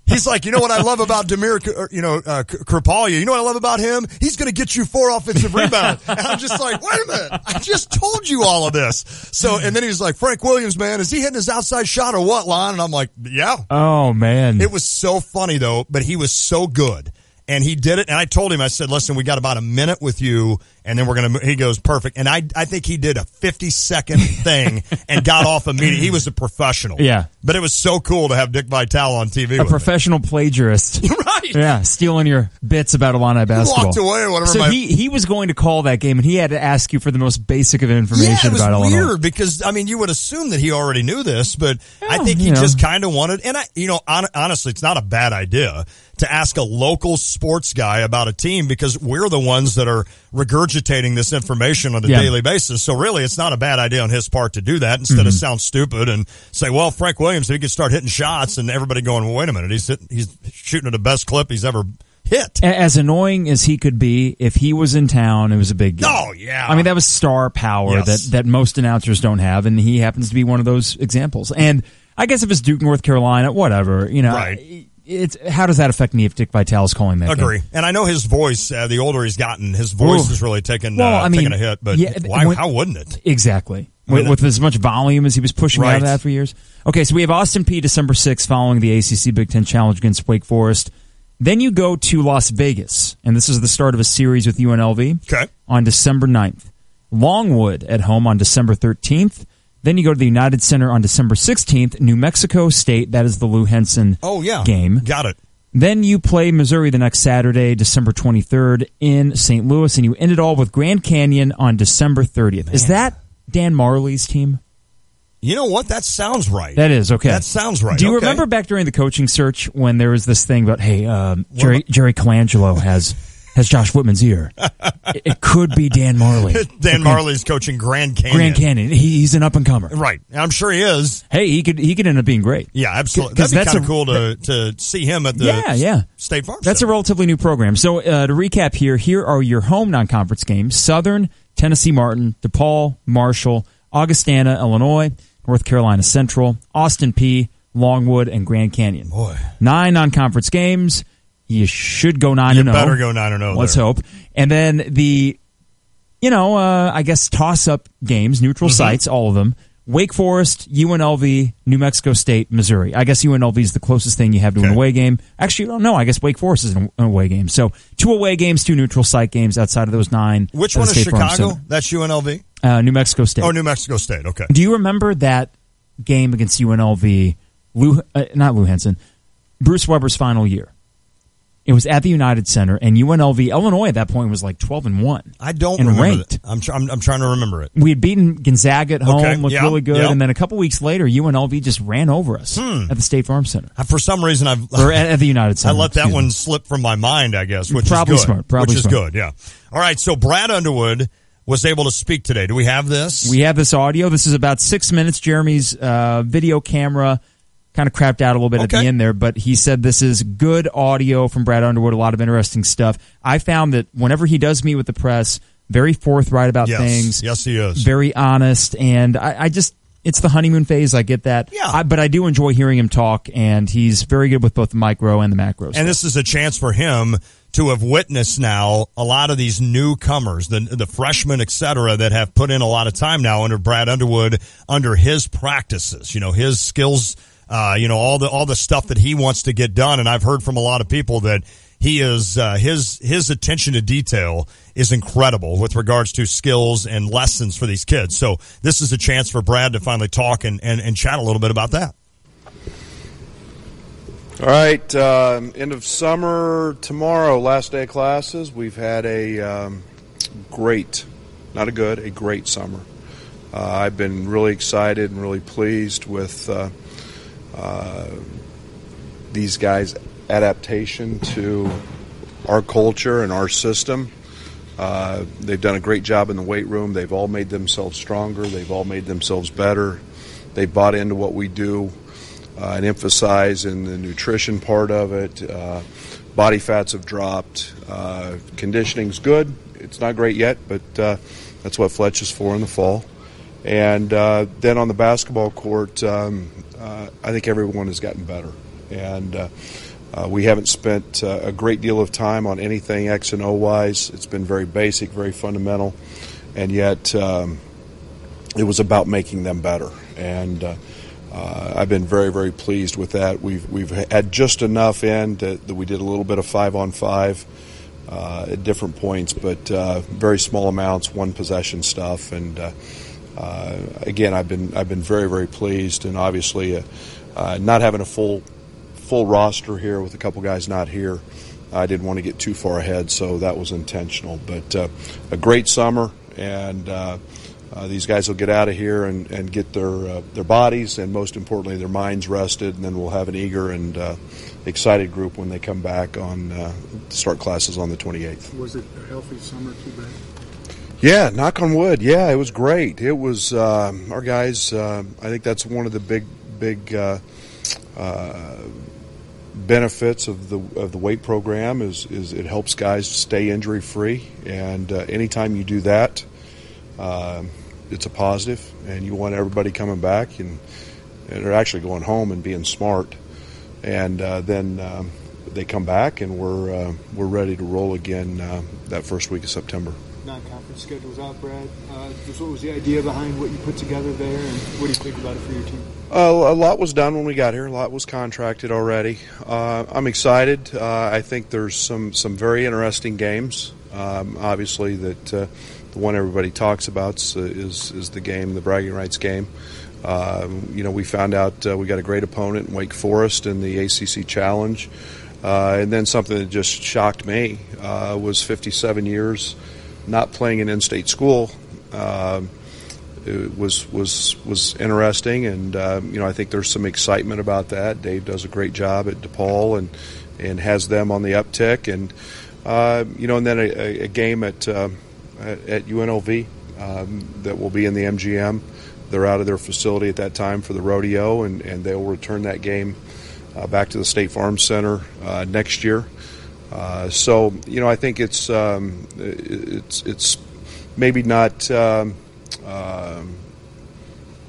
Speaker 2: He's like, what I love about Demir, Krupalia? You know what I love about him? He's going to get you 4 offensive rebounds. And I'm just like, wait a minute. I just told you all of this. So, and then he was like, Frank Williams, man, is he hitting his outside shot or what, Lon? And I'm like, yeah.
Speaker 1: Oh, man.
Speaker 2: It was so funny, though, but he was so good. And he did it, and I told him, I said, listen, we got about a minute with you, and then we're going to – he goes, perfect. And I think he did a 50-second thing and got off immediately. He was a professional.
Speaker 1: Yeah.
Speaker 2: But it was so cool to have Dick Vitale on TV.
Speaker 1: A professional plagiarist.
Speaker 2: Right.
Speaker 1: Yeah, stealing your bits about Illini basketball.
Speaker 2: He walked away or whatever.
Speaker 1: So he was going to call that game, and he had to ask you for the most basic of information about Illinois.
Speaker 2: Yeah, it was weird because, you would assume that he already knew this, but I think he just kind of wanted – and, honestly, it's not a bad idea to ask a local sports guy about a team because we're the ones that are regurgitating this information on a daily basis. So really, it's not a bad idea on his part to do that instead of sound stupid and say, well, Frank Williams, he could start hitting shots and everybody going, well, wait a minute, he's shooting at the best clip he's ever hit.
Speaker 1: As annoying as he could be, if he was in town, it was a big game.
Speaker 2: Oh, yeah.
Speaker 1: I mean, that was star power that most announcers don't have, and he happens to be one of those examples. And I guess if it's Duke, North Carolina, whatever,
Speaker 2: Right.
Speaker 1: How does that affect me if Dick Vitale is calling that
Speaker 2: Agree.
Speaker 1: game?
Speaker 2: And I know his voice, the older he's gotten, his voice is really taking a hit, but how wouldn't it?
Speaker 1: Exactly. With as much volume as he was pushing out of that for years. Okay, so we have Austin Peay December 6th following the ACC Big Ten Challenge against Wake Forest. Then you go to Las Vegas, and this is the start of a series with UNLV on December 9th. Longwood at home on December 13th. Then you go to the United Center on December 16th, New Mexico State. That is the Lou Henson game.
Speaker 2: Got it.
Speaker 1: Then you play Missouri the next Saturday, December 23rd in St. Louis, and you end it all with Grand Canyon on December 30th. Man. Is that Dan Marley's team?
Speaker 2: You know what? That sounds right.
Speaker 1: That is, okay.
Speaker 2: That sounds right.
Speaker 1: Do you remember back during the coaching search when there was this thing about, hey, Jerry Colangelo has Josh Whitman's ear. It could be Dan Marley.
Speaker 2: Dan Marley's coaching Grand Canyon.
Speaker 1: Grand Canyon. He's an up-and-comer.
Speaker 2: Right. I'm sure he is.
Speaker 1: Hey, he could end up being great.
Speaker 2: Yeah, absolutely. That'd be kind of cool to see him at the State Farm
Speaker 1: That's
Speaker 2: Center.
Speaker 1: a relatively new program. So to recap here are your home non-conference games. Southern, Tennessee Martin, DePaul, Marshall, Augustana, Illinois, North Carolina Central, Austin Peay, Longwood, and Grand Canyon.
Speaker 2: Boy.
Speaker 1: 9 non-conference games. You should go 9-0.
Speaker 2: You better go 9-0.
Speaker 1: Let's hope. And then the, I guess toss-up games, neutral sites, all of them. Wake Forest, UNLV, New Mexico State, Missouri. I guess UNLV is the closest thing you have to an away game. Actually, I don't know. I guess Wake Forest is an away game. So 2 away games, 2 neutral site games outside of those 9.
Speaker 2: Which one is Chicago? That's UNLV?
Speaker 1: New Mexico State.
Speaker 2: Oh, New Mexico State. Okay.
Speaker 1: Do you remember that game against UNLV? Not Lou Henson. Bruce Weber's final year. It was at the United Center, and UNLV, Illinois at that point was like 12-1.
Speaker 2: I don't
Speaker 1: and
Speaker 2: remember
Speaker 1: ranked.
Speaker 2: I'm trying to remember it.
Speaker 1: We had beaten Gonzaga at home, looked really good,
Speaker 2: yeah.
Speaker 1: and then a couple weeks later, UNLV just ran over us at the State Farm Center.
Speaker 2: For some reason, at
Speaker 1: the United Center.
Speaker 2: I let that one slip from my mind, I guess, which
Speaker 1: probably
Speaker 2: is good.
Speaker 1: Smart. Probably
Speaker 2: which
Speaker 1: smart.
Speaker 2: is good, yeah. All right, so Brad Underwood was able to speak today. Do we have this?
Speaker 1: We have this audio. This is about 6 minutes. Jeremy's video camera kind of crapped out a little bit at the end there, but he said this is good audio from Brad Underwood, a lot of interesting stuff. I found that whenever he does meet with the press, very forthright about things.
Speaker 2: Yes, he is.
Speaker 1: Very honest, and I just, it's the honeymoon phase, I get that.
Speaker 2: Yeah.
Speaker 1: But I do enjoy hearing him talk, and he's very good with both the micro and the macro stuff.
Speaker 2: And this is a chance for him to have witnessed now a lot of these newcomers, the freshmen, et cetera, that have put in a lot of time now under Brad Underwood, under his practices, his skills, all the stuff that he wants to get done. And I've heard from a lot of people that he is his attention to detail is incredible with regards to skills and lessons for these kids. So this is a chance for Brad to finally talk and chat a little bit about that.
Speaker 15: All right, end of summer tomorrow, last day of classes. We've had a great summer. I've been really excited and really pleased with these guys' adaptation to our culture and our system. They've done a great job in the weight room. They've all made themselves stronger. They've all made themselves better. They bought into what we do and emphasize in the nutrition part of it. Body fats have dropped. Conditioning's good. It's not great yet, but that's what Fletch is for in the fall. And then on the basketball court, I think everyone has gotten better. And we haven't spent a great deal of time on anything X and O wise. It's been very basic, very fundamental, and yet it was about making them better. And I've been very, very pleased with that. We've had just enough in that we did a little bit of 5-on-5 at different points, but very small amounts, one possession stuff. And again, I've been very, very pleased. And obviously, not having a full roster here with a couple guys not here, I didn't want to get too far ahead, so that was intentional. But a great summer, and these guys will get out of here and get their bodies and, most importantly, their minds rested, and then we'll have an eager and excited group when they come back to start classes on the 28th.
Speaker 16: Was it a healthy summer, too bad?
Speaker 15: Yeah, knock on wood. Yeah, it was great. It was our guys. I think that's one of the big benefits of the weight program is it helps guys stay injury free, and anytime you do that, it's a positive, and you want everybody coming back and they're actually going home and being smart, and then they come back and we're ready to roll again that first week of September.
Speaker 16: Non-conference schedule's out, Brad. Just what was the idea behind what you put together there, and what do you think about it for your team?
Speaker 15: A lot was done when we got here. A lot was contracted already. I'm excited. I think there's some very interesting games. Obviously, that the one everybody talks about is the game, the bragging rights game. We found out we got a great opponent in Wake Forest in the ACC Challenge. And then something that just shocked me was 57 years not playing an in-state school. it was interesting, and I think there's some excitement about that. Dave does a great job at DePaul and has them on the uptick, and and then a game at UNLV that will be in the MGM. They're out of their facility at that time for the rodeo, and they'll return that game back to the State Farm Center next year. So I think it's maybe not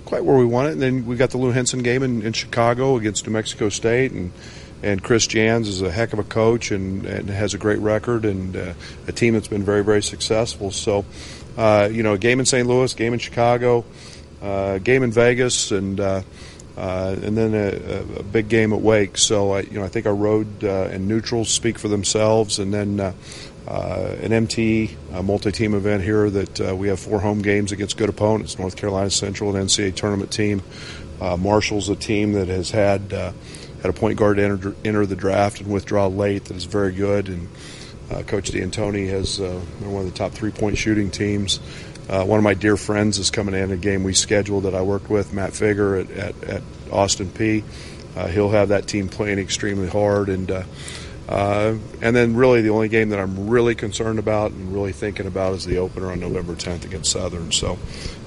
Speaker 15: quite where we want it. And then we got the Lou Henson game in Chicago against New Mexico State, and Chris Jans is a heck of a coach and has a great record, and a team that's been very, very successful. So, a game in St. Louis, game in Chicago, game in Vegas, and then a big game at Wake. So, I think our road and neutrals speak for themselves, and then an MTE, a multi-team event here that we have 4 home games against good opponents: North Carolina Central, an NCAA tournament team. Marshall's a team that has had a point guard enter the draft and withdraw late that is very good, and Coach D'Antoni has they're one of the top 3-point shooting teams. One of my dear friends is coming in a game we scheduled that I worked with, Matt Figger at Austin P. He'll have that team playing extremely hard, and then really the only game that I'm really concerned about and really thinking about is the opener on November 10th against Southern. So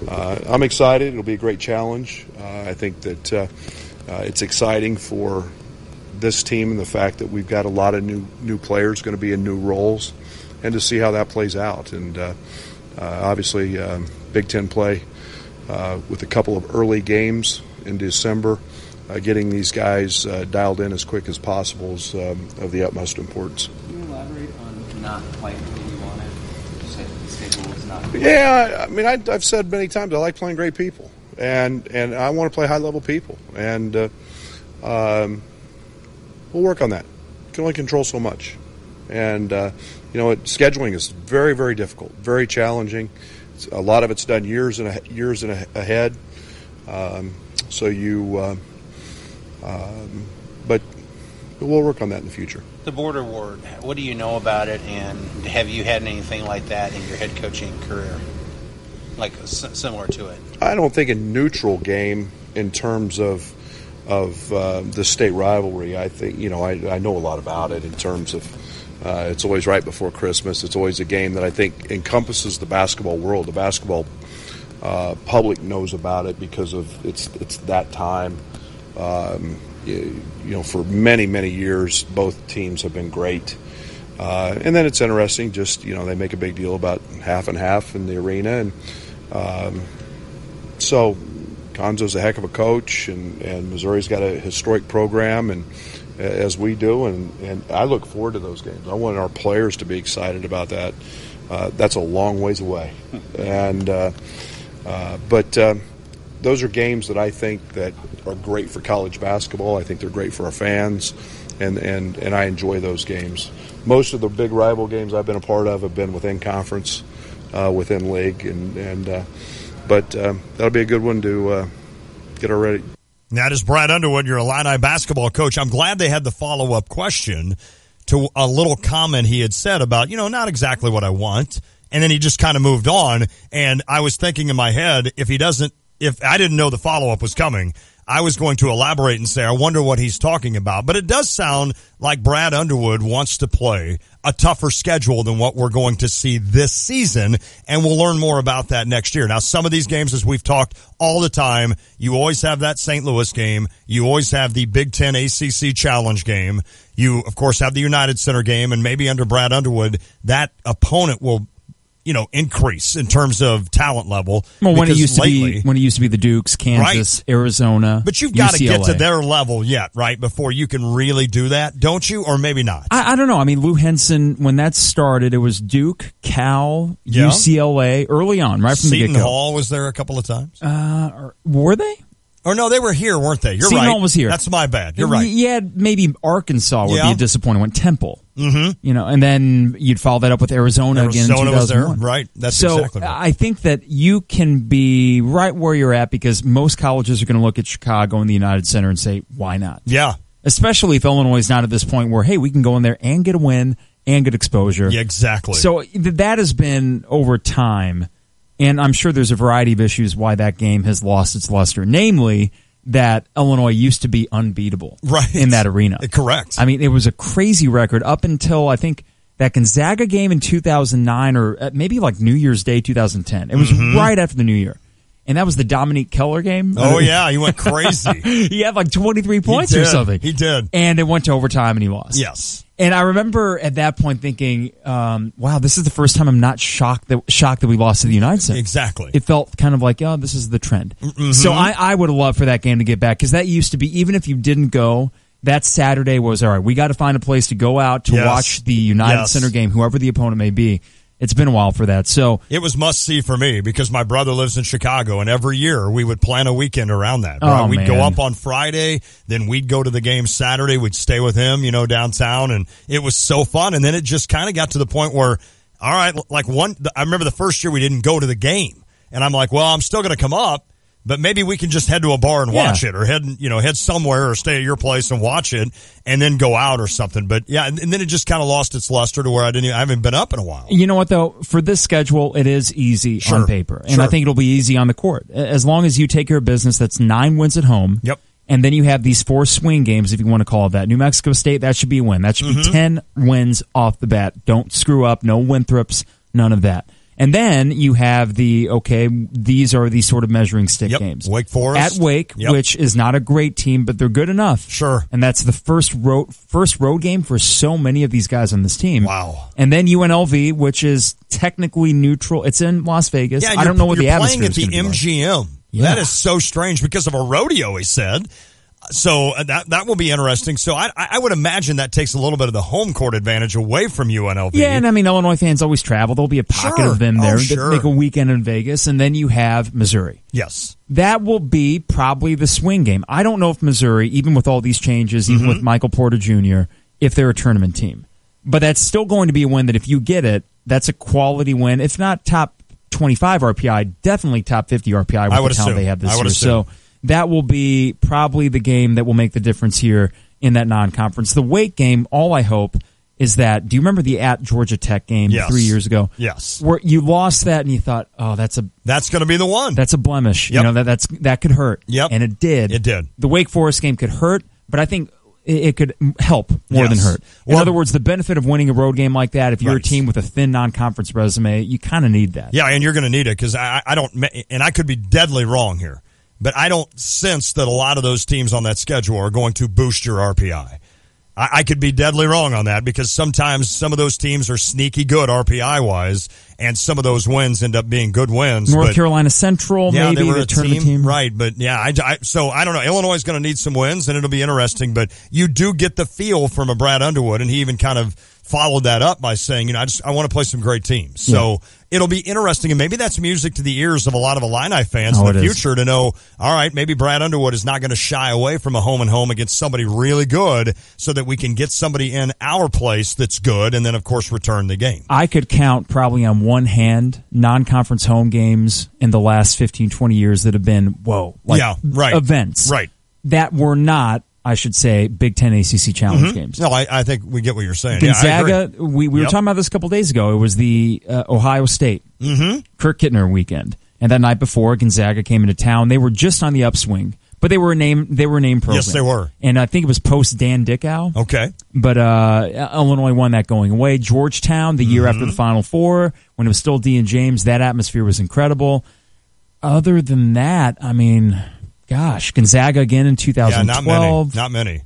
Speaker 15: I'm excited. It'll be a great challenge. I think that it's exciting for this team and the fact that we've got a lot of new players going to be in new roles, and to see how that plays out. And obviously Big Ten play with a couple of early games in December, getting these guys dialed in as quick as possible is of the utmost importance.
Speaker 17: Can you elaborate on not quite what you wanted? You said the schedule was not.
Speaker 15: Yeah, I mean, I've said many times I like playing great people, and I want to play high-level people, and we'll work on that. Can only control so much, and scheduling is very, very difficult, very challenging. A lot of it's done years ahead, but we'll work on that in the future.
Speaker 17: The Border Ward, what do you know about it, and have you had anything like that in your head coaching career, like similar to it?
Speaker 15: I don't think a neutral game in terms of the state rivalry. I think I know a lot about it in terms of it's always right before Christmas. It's always a game that I think encompasses the basketball world. The basketball public knows about it because of it's that time. For many, many years, both teams have been great. And then it's interesting, just, they make a big deal about half and half in the arena. And so Gonzo's a heck of a coach, and Missouri's got a historic program, and as we do, and I look forward to those games. I want our players to be excited about that. That's a long ways away. But those are games that I think that are great for college basketball. I think they're great for our fans, and I enjoy those games. Most of the big rival games I've been a part of have been within conference, within league, but that'll be a good one to get ready.
Speaker 2: That is Brad Underwood, your Illini basketball coach. I'm glad they had the follow-up question to a little comment he had said about, not exactly what I want, and then he just kind of moved on, and I was thinking in my head, if I didn't know the follow-up was coming, I was going to elaborate and say, I wonder what he's talking about. But it does sound like Brad Underwood wants to play a tougher schedule than what we're going to see this season, and we'll learn more about that next year. Now, some of these games, as we've talked all the time, you always have that St. Louis game. You always have the Big Ten ACC Challenge game. You, of course, have the United Center game, and maybe under Brad Underwood, that opponent will increase in terms of talent level.
Speaker 1: Well, when it used to be the Dukes, Kansas, right, Arizona,
Speaker 2: but you've got to get to their level yet, right, before you can really do that, don't you? Or maybe not.
Speaker 1: I don't know. I mean, Lou Henson, when that started, it was Duke, Cal, UCLA early on, right from the get-go.
Speaker 2: Seton Hall was there a couple of times.
Speaker 1: Were they?
Speaker 2: Or no, they were here, weren't they? You're
Speaker 1: Seton
Speaker 2: right.
Speaker 1: Hall was here.
Speaker 2: That's my bad. You're right.
Speaker 1: Yeah, maybe Arkansas would be a disappointing one. Temple.
Speaker 2: Mm-hmm.
Speaker 1: And then you'd follow that up with Arizona again in 2001.
Speaker 2: Was there. Right. That's exactly right.
Speaker 1: I think that you can be right where you're at because most colleges are going to look at Chicago and the United Center and say, why not?
Speaker 2: Yeah.
Speaker 1: Especially if Illinois is not at this point where, hey, we can go in there and get a win and get exposure.
Speaker 2: Yeah, exactly.
Speaker 1: So that has been, over time, And I'm sure there's a variety of issues why that game has lost its luster, namely that Illinois used to be unbeatable in that arena.
Speaker 2: Correct.
Speaker 1: I mean, it was a crazy record up until I think that Gonzaga game in 2009 or maybe like New Year's Day 2010. It was right after the New Year. And that was the Dominique Keller game.
Speaker 2: Oh, yeah. He went crazy.
Speaker 1: He had like 23 points or something.
Speaker 2: He did.
Speaker 1: And it went to overtime and he lost.
Speaker 2: Yes.
Speaker 1: And I remember at that point thinking, wow, this is the first time I'm not shocked that we lost to the United Center.
Speaker 2: Exactly.
Speaker 1: It felt kind of like, oh, this is the trend. So I would have loved for that game to get back because that used to be, even if you didn't go, that Saturday was, all right, we got to find a place to go out to watch the United Center game, whoever the opponent may be. It's been a while for that. So
Speaker 2: it was must-see for me because my brother lives in Chicago, and every year we would plan a weekend around that. Right? We'd go up on Friday, then we'd go to the game Saturday. We'd stay with him, downtown, and it was so fun. And then it just kind of got to the point where, all right, I remember the first year we didn't go to the game, and I'm like, well, I'm still going to come up. But maybe we can just head to a bar and watch it, or head somewhere, or stay at your place and watch it, and then go out or something. But and then it just kind of lost its luster to where I haven't been up in a while.
Speaker 1: You know what though? For this schedule, it is easy on paper, and I think it'll be easy on the court as long as you take care of business. That's 9 wins at home.
Speaker 2: Yep.
Speaker 1: And then you have these 4 swing games, if you want to call it that. New Mexico State, that should be a win. That should be 10 wins off the bat. Don't screw up. No Winthrops. None of that. And then you have these are these sort of measuring stick games.
Speaker 2: Wake Forest.
Speaker 1: At Wake, which is not a great team, but they're good enough.
Speaker 2: Sure.
Speaker 1: And that's the first road game for so many of these guys on this team.
Speaker 2: Wow.
Speaker 1: And then UNLV, which is technically neutral. It's in Las Vegas.
Speaker 2: Yeah,
Speaker 1: I don't know what the atmosphere is
Speaker 2: going to be like. Playing at the MGM. Yeah. That is so strange because of a rodeo, he said. So that will be interesting. So I would imagine that takes a little bit of the home court advantage away from UNLV.
Speaker 1: Yeah, and I mean, Illinois fans always travel. There'll be a pocket of them there that make a weekend in Vegas, and then you have Missouri.
Speaker 2: Yes.
Speaker 1: That will be probably the swing game. I don't know if Missouri, even with all these changes, even with Michael Porter Jr., if they're a tournament team. But that's still going to be a win that if you get it, that's a quality win. If not top 25 RPI, definitely top 50 RPI with the talent they have this year. So that will be probably the game that will make the difference here in that non-conference. The Wake game, all I hope is that, do you remember the at Georgia Tech game 3 years ago?
Speaker 2: Yes.
Speaker 1: Where you lost that and you thought, oh, that's
Speaker 2: going to be the one.
Speaker 1: That's a blemish. Yep. That could hurt.
Speaker 2: Yep.
Speaker 1: And it did.
Speaker 2: It did.
Speaker 1: The Wake Forest game could hurt, but I think it could help more than hurt. In other words, the benefit of winning a road game like that, if you're a team with a thin non-conference resume, you kind of need that.
Speaker 2: Yeah, and you're going to need it because I don't, and I could be deadly wrong here, but I don't sense that a lot of those teams on that schedule are going to boost your RPI. I could be deadly wrong on that because sometimes some of those teams are sneaky good RPI-wise, and some of those wins end up being good wins.
Speaker 1: North Carolina Central, maybe
Speaker 2: they were
Speaker 1: the tournament team.
Speaker 2: Right, but so I don't know. Illinois is going to need some wins, and it'll be interesting, but you do get the feel from a Brad Underwood, and he even kind of followed that up by saying, I want to play some great teams. So it'll be interesting, and maybe that's music to the ears of a lot of Illini fans in the future to know, all right, maybe Brad Underwood is not going to shy away from a home and home against somebody really good so that we can get somebody in our place that's good and then, of course, return the game.
Speaker 1: I could count probably on one hand non-conference home games in the last 15, 20 years that have been, events.
Speaker 2: Right.
Speaker 1: That were not, I should say, Big Ten ACC Challenge games.
Speaker 2: No, I think we get what you're saying.
Speaker 1: Gonzaga, we were talking about this a couple days ago. It was the Ohio State Kirk Kittner weekend, and that night before, Gonzaga came into town. They were just on the upswing, but they were a name program.
Speaker 2: Yes, they were,
Speaker 1: and I think it was post Dan Dickow.
Speaker 2: Okay,
Speaker 1: but Illinois won that going away. Georgetown, the year after the Final Four, when it was still D and James, that atmosphere was incredible. Other than that, I mean, gosh, Gonzaga again in 2012.
Speaker 2: Not many.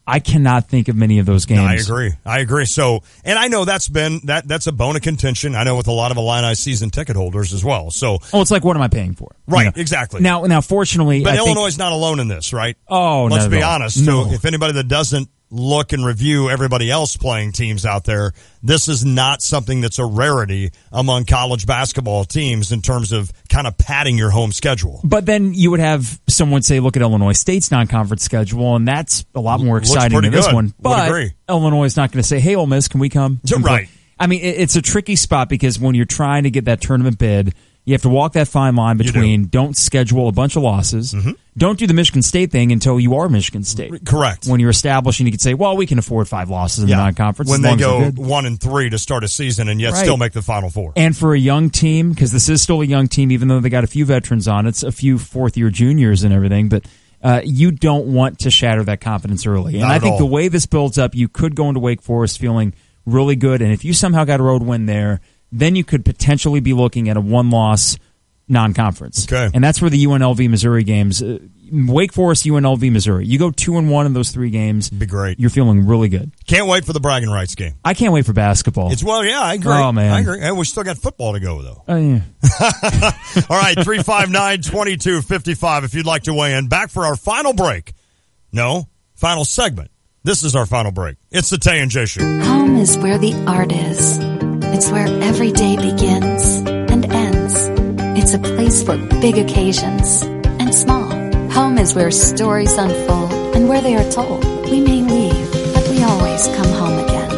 Speaker 1: I cannot think of many of those games.
Speaker 2: No, I agree. So, and I know that's a bone of contention. I know with a lot of Illini season ticket holders as well. So,
Speaker 1: it's like, what am I paying for?
Speaker 2: Right, exactly.
Speaker 1: Now, fortunately,
Speaker 2: but Illinois is not alone in this, right?
Speaker 1: Oh,
Speaker 2: let's be honest.
Speaker 1: No.
Speaker 2: So, if anybody that doesn't look and review everybody else playing teams out there, this is not something that's a rarity among college basketball teams in terms of kind of padding your home schedule.
Speaker 1: But then you would have someone say, look at Illinois State's non-conference schedule, and that's a lot more exciting than this one. But Illinois is not going to say, hey, Ole Miss, can we come?
Speaker 2: Right.
Speaker 1: I mean, it's a tricky spot because when you're trying to get that tournament bid, You have to walk that fine line between don't schedule a bunch of losses. Don't do the Michigan State thing until you are Michigan State.
Speaker 2: Correct.
Speaker 1: When you're establishing, you could say, well, we can afford 5 losses in the non-conference.
Speaker 2: When they go 1-3 to start a season and yet still make the Final Four.
Speaker 1: And for a young team, because this is still a young team, even though they got a few veterans on it, it's a few fourth-year juniors and everything, but you don't want to shatter that confidence early. And I think the way this builds up, you could go into Wake Forest feeling really good, and if you somehow got a road win there, then you could potentially be looking at a one-loss non-conference.
Speaker 2: Okay.
Speaker 1: And that's where the UNLV Missouri games, Wake Forest, UNLV Missouri. You go 2-1 in those 3 games.
Speaker 2: Be great.
Speaker 1: You're feeling really good.
Speaker 2: Can't wait for the bragging rights game.
Speaker 1: I can't wait for basketball.
Speaker 2: I agree.
Speaker 1: Oh, man.
Speaker 2: I agree. And we still got football to go, though.
Speaker 1: Oh, yeah.
Speaker 2: All right, 359-2255 if you'd like to weigh in. Back for our final break. No, final segment. This is our final break. It's the Tay and J Show.
Speaker 18: Home is where the art is. It's where every day begins and ends. It's a place for big occasions and small. Home is where stories unfold and where they are told. We may leave, but we always come home again.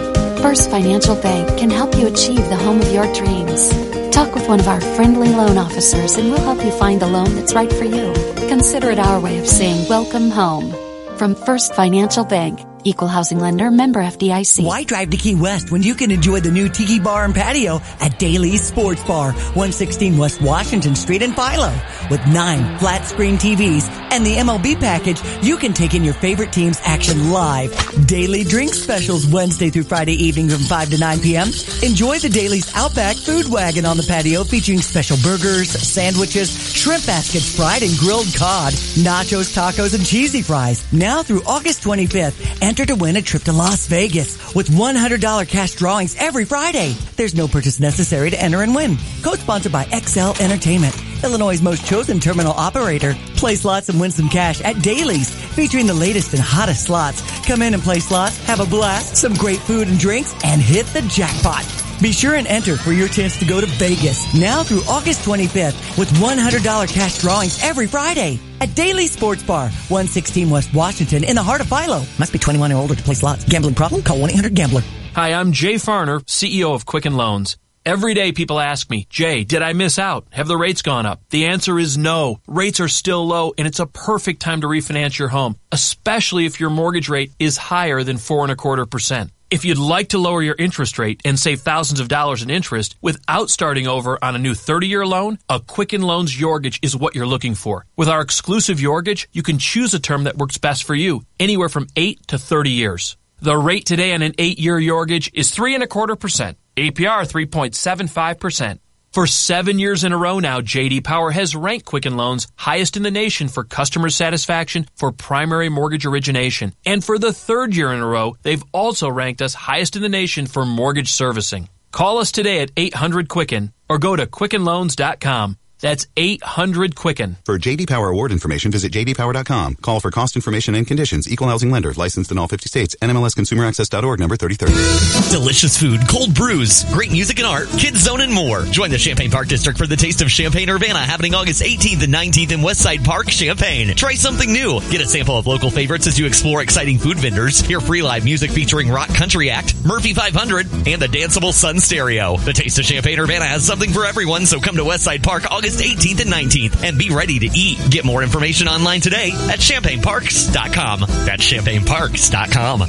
Speaker 18: First Financial Bank can help you achieve the home of your dreams. Talk with one of our friendly loan officers and we'll help you find the loan that's right for you. Consider it our way of saying welcome home. From First Financial Bank. Equal housing lender, member FDIC.
Speaker 19: Why drive to Key West when you can enjoy the new Tiki Bar and Patio at Daly's Sports Bar, 116 West Washington Street in Philo. With 9 flat screen TVs and the MLB package, you can take in your favorite team's action live. Daily drink specials Wednesday through Friday evening from 5 to 9 p.m. Enjoy the Daly's Outback Food Wagon on the patio featuring special burgers, sandwiches, shrimp baskets, fried and grilled cod, nachos, tacos, and cheesy fries. Now through August 25th, enter to win a trip to Las Vegas with $100 cash drawings every Friday. There's no purchase necessary to enter and win. Co-sponsored by XL Entertainment, Illinois' most chosen terminal operator. Play slots and win some cash at Daly's, featuring the latest and hottest slots. Come in and play slots, have a blast, some great food and drinks, and hit the jackpot. Be sure and enter for your chance to go to Vegas now through August 25th with $100 cash drawings every Friday at Daily Sports Bar, 116 West Washington in the heart of Philo. Must be 21 or older to play slots. Gambling problem? Call 1-800-GAMBLER.
Speaker 4: Hi, I'm Jay Farner, CEO of Quicken Loans. Every day people ask me, Jay, did I miss out? Have the rates gone up? The answer is no. Rates are still low, and it's a perfect time to refinance your home, especially if your mortgage rate is higher than 4.25%. If you'd like to lower your interest rate and save thousands of dollars in interest without starting over on a new 30-year loan, a Quicken Loans Yorgage is what you're looking for. With our exclusive Yorgage, you can choose a term that works best for you, anywhere from 8 to 30 years. The rate today on an 8-year Yorgage is 3.25%. APR 3.75%. For 7 years in a row now, J.D. Power has ranked Quicken Loans highest in the nation for customer satisfaction for primary mortgage origination. And for the 3rd year in a row, they've also ranked us highest in the nation for mortgage servicing. Call us today at 800-QUICKEN or go to QuickenLoans.com. That's 800-QUICKEN.
Speaker 5: For J.D. Power award information, visit jdpower.com. Call for cost information and conditions. Equal housing lender. Licensed in all 50 states. NMLSConsumerAccess.org, number 3030.
Speaker 14: Delicious food, cold brews, great music and art, Kids Zone, and more. Join the Champaign Park District for the Taste of Champaign-Urbana happening August 18th and 19th in Westside Park, Champaign. Try something new. Get a sample of local favorites as you explore exciting food vendors. Hear free live music featuring Rock Country Act, Murphy 500, and the danceable Sun Stereo. The Taste of Champaign-Urbana has something for everyone, so come to Westside Park August 18th and 19th and be ready to eat. Get more information online today at champagneparks.com. That's champagneparks.com.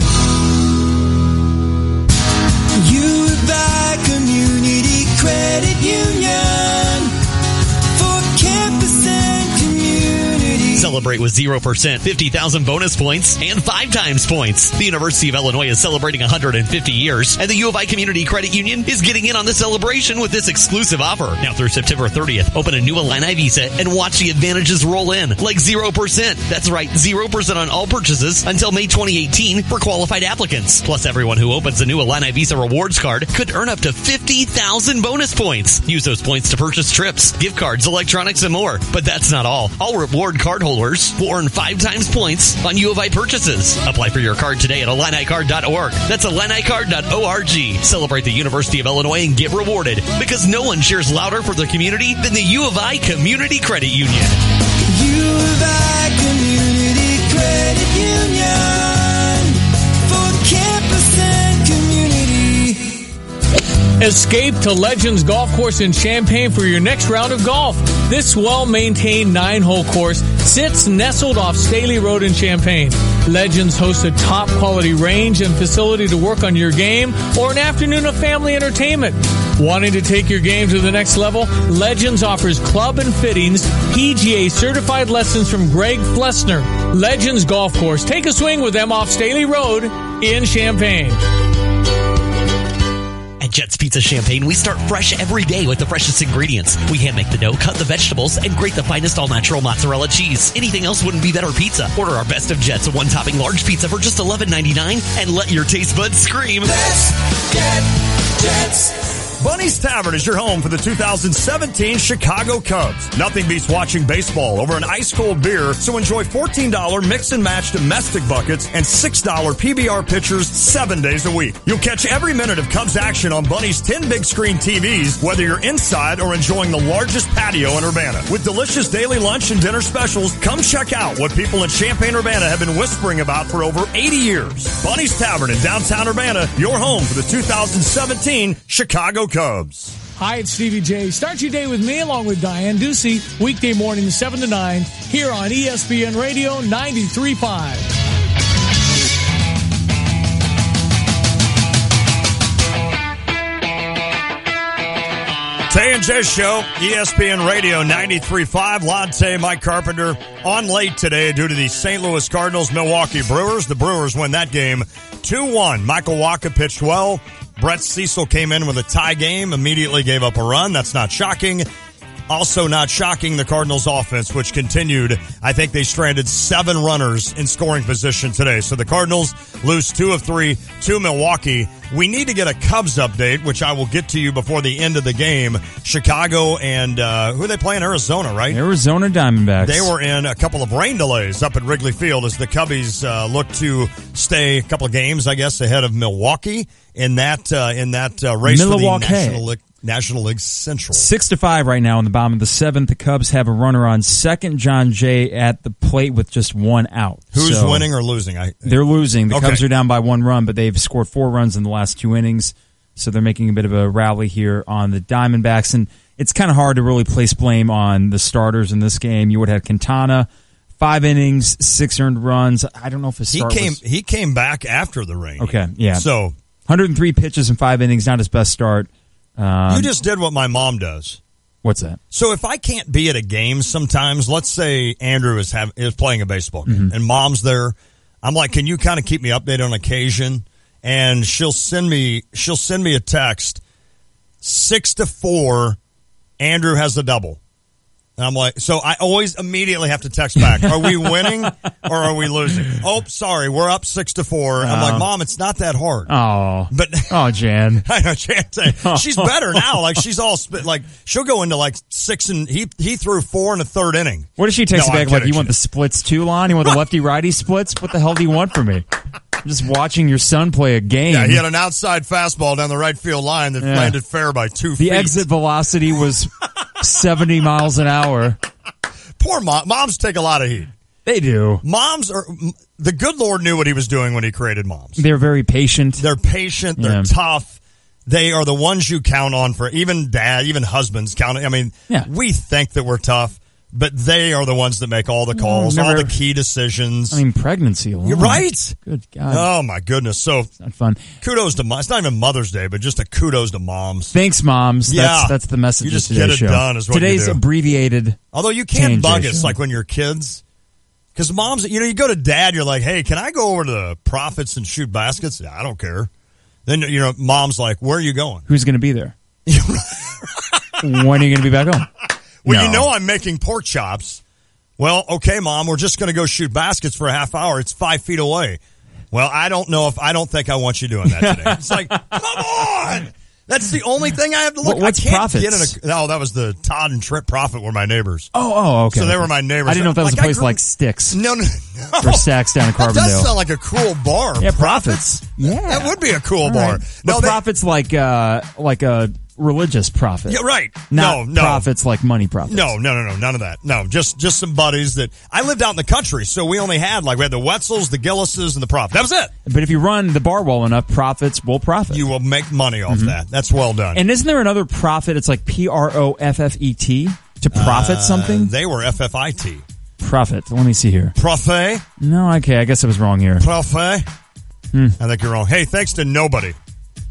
Speaker 13: UVI Community Credit Union for campus and community.
Speaker 14: Celebrate with 0%, 50,000 bonus points, and 5 times points. The University of Illinois is celebrating 150 years, and the U of I Community Credit Union is getting in on the celebration with this exclusive offer. Now through September 30th, open a new Illini Visa and watch the advantages roll in, like 0%. That's right, 0% on all purchases until May 2018 for qualified applicants. Plus, everyone who opens a new Illini Visa rewards card could earn up to 50,000 bonus points. Use those points to purchase trips, gift cards, electronics, and more. But that's not all. All reward card holders will earn 5 times points on U of I purchases. Apply for your card today at IlliniCard.org. That's IlliniCard.org. Celebrate the University of Illinois and get rewarded, because no one cheers louder for the community than the U of I Community Credit Union.
Speaker 13: U of I Community Credit Union for campus and community.
Speaker 10: Escape to Legends Golf Course in Champaign for your next round of golf. This well-maintained 9-hole course sits nestled off Staley Road in Champaign. Legends hosts a top-quality range and facility to work on your game or an afternoon of family entertainment. Wanting to take your game to the next level? Legends offers club and fittings, PGA certified lessons from Greg Flessner. Legends Golf Course. Take a swing with them off Staley Road in Champaign.
Speaker 14: At Jets Pizza Champaign, we start fresh every day with the freshest ingredients. We hand make the dough, cut the vegetables, and grate the finest all-natural mozzarella cheese. Anything else wouldn't be better pizza. Order our Best of Jets, a one-topping large pizza for just $11.99, and let your taste buds scream.
Speaker 13: Let's get Jets.
Speaker 2: Bunny's Tavern is your home for the 2017 Chicago Cubs. Nothing beats watching baseball over an ice-cold beer, so enjoy $14 mix-and-match domestic buckets and $6 PBR pitchers 7 days a week. You'll catch every minute of Cubs action on Bunny's 10 big-screen TVs, whether you're inside or enjoying the largest patio in Urbana. With delicious daily lunch and dinner specials, come check out what people in Champaign-Urbana have been whispering about for over 80 years. Bunny's Tavern in downtown Urbana, your home for the 2017 Chicago Cubs.
Speaker 10: Hi, it's Stevie J. Start your day with me along with Diane Ducey, weekday mornings 7 to 9, here on ESPN Radio 93.5.
Speaker 2: Tay and J Show, ESPN Radio 93.5. Latte, Mike Carpenter on late today due to the St. Louis Cardinals, Milwaukee Brewers. The Brewers win that game 2-1. Michael Wacha pitched well. Brett Cecil came in with a tie game, immediately gave up a run. That's not shocking. Also not shocking, the Cardinals offense, which continued. I think they stranded 7 runners in scoring position today. So the Cardinals lose 2 of 3 to Milwaukee. We need to get a Cubs update, which I will get to you before the end of the game. Chicago and who are they playing? Arizona, right?
Speaker 1: Arizona Diamondbacks.
Speaker 2: They were in a couple of rain delays up at Wrigley Field as the Cubbies look to stay a couple of games, I guess, ahead of Milwaukee in that race for the National League Central.
Speaker 1: 6-5 right now in the bottom of the 7th. The Cubs have a runner on second, John Jay, at the plate with just 1 out.
Speaker 2: Who's winning or losing?
Speaker 1: They're losing. The Cubs are down by 1 run, but they've scored 4 runs in the last 2 innings, so they're making a bit of a rally here on the Diamondbacks. And it's kind of hard to really place blame on the starters in this game. You would have Quintana, 5 innings, 6 earned runs. I don't know if his start
Speaker 2: He came back after the rain.
Speaker 1: Okay, yeah.
Speaker 2: So
Speaker 1: 103 pitches in 5 innings, not his best start.
Speaker 2: You just did what my mom does.
Speaker 1: What's that?
Speaker 2: So if I can't be at a game sometimes, let's say Andrew is playing a baseball game and mom's there, I'm like, can you kind of keep me updated on occasion? And she'll send me a text, 6-4, Andrew has a double. And I'm like, so I always immediately have to text back. Are we winning or are we losing? Oh, sorry, we're up 6-4. I'm like, Mom, it's not that hard.
Speaker 1: Jan.
Speaker 2: I know, Jan. She's better now. Like she's all like she'll go into like 6 and he threw 4 in a third inning.
Speaker 1: What does she text back? Like, you want the splits too, Lon? You want the lefty righty splits? What the hell do you want from me? I'm just watching your son play a game.
Speaker 2: Yeah, he had an outside fastball down the right field line that landed fair by 2 feet.
Speaker 1: The exit velocity was 70 miles an hour.
Speaker 2: Poor moms take a lot of heat.
Speaker 1: They do.
Speaker 2: The good Lord knew what he was doing when he created moms.
Speaker 1: They're very patient.
Speaker 2: They're patient. They're tough. They are the ones you count on for even dad, even husbands count. I mean, we think that we're tough, but they are the ones that make all the calls, all the key decisions.
Speaker 1: I mean, pregnancy alone.
Speaker 2: You're right.
Speaker 1: Good God.
Speaker 2: Oh, my goodness. So,
Speaker 1: it's not fun.
Speaker 2: Kudos to moms. It's not even Mother's Day, but just a kudos to moms.
Speaker 1: Thanks, moms.
Speaker 2: Yeah.
Speaker 1: That's the message
Speaker 2: you just
Speaker 1: of today's
Speaker 2: get it
Speaker 1: show.
Speaker 2: Done is what
Speaker 1: Today's
Speaker 2: you do.
Speaker 1: Abbreviated.
Speaker 2: Although you can't bug us like when you're kids. Because moms, you go to dad, you're like, hey, can I go over to the Profits and shoot baskets? Yeah, I don't care. Then, mom's like, where are you going?
Speaker 1: Who's going to be there? When are you going to be back home?
Speaker 2: Well, I'm making pork chops. Well, okay, Mom, we're just going to go shoot baskets for a half hour. It's 5 feet away. Well, I don't think I want you doing that today. It's like, come on! That's the only thing I have to look at.
Speaker 1: What's Profits?
Speaker 2: That was the Todd and Trip Profit were my neighbors.
Speaker 1: Oh, okay.
Speaker 2: So they were my neighbors.
Speaker 1: I didn't know if that was a place like Sticks.
Speaker 2: No.
Speaker 1: Or Saks down in Carbondale.
Speaker 2: That does sound like a cool bar.
Speaker 1: Yeah, Profits. Yeah.
Speaker 2: That would be a cool bar.
Speaker 1: Right. No, Profits like a religious profit.
Speaker 2: Yeah, right.
Speaker 1: Not
Speaker 2: no.
Speaker 1: profits like money profits.
Speaker 2: No, none of that. No, just some buddies that I lived out in the country, so we only had we had the Wetzels, the Gillises, and the Prof. That was it.
Speaker 1: But if you run the bar well enough, profits will profit.
Speaker 2: You will make money off that. That's well done.
Speaker 1: And isn't there another profit? It's like PROFFET to profit something.
Speaker 2: They were FFIT.
Speaker 1: Profit. Let me see here.
Speaker 2: Profit.
Speaker 1: No, okay. I guess I was wrong here.
Speaker 2: Profit. I think you're wrong. Hey, thanks to nobody.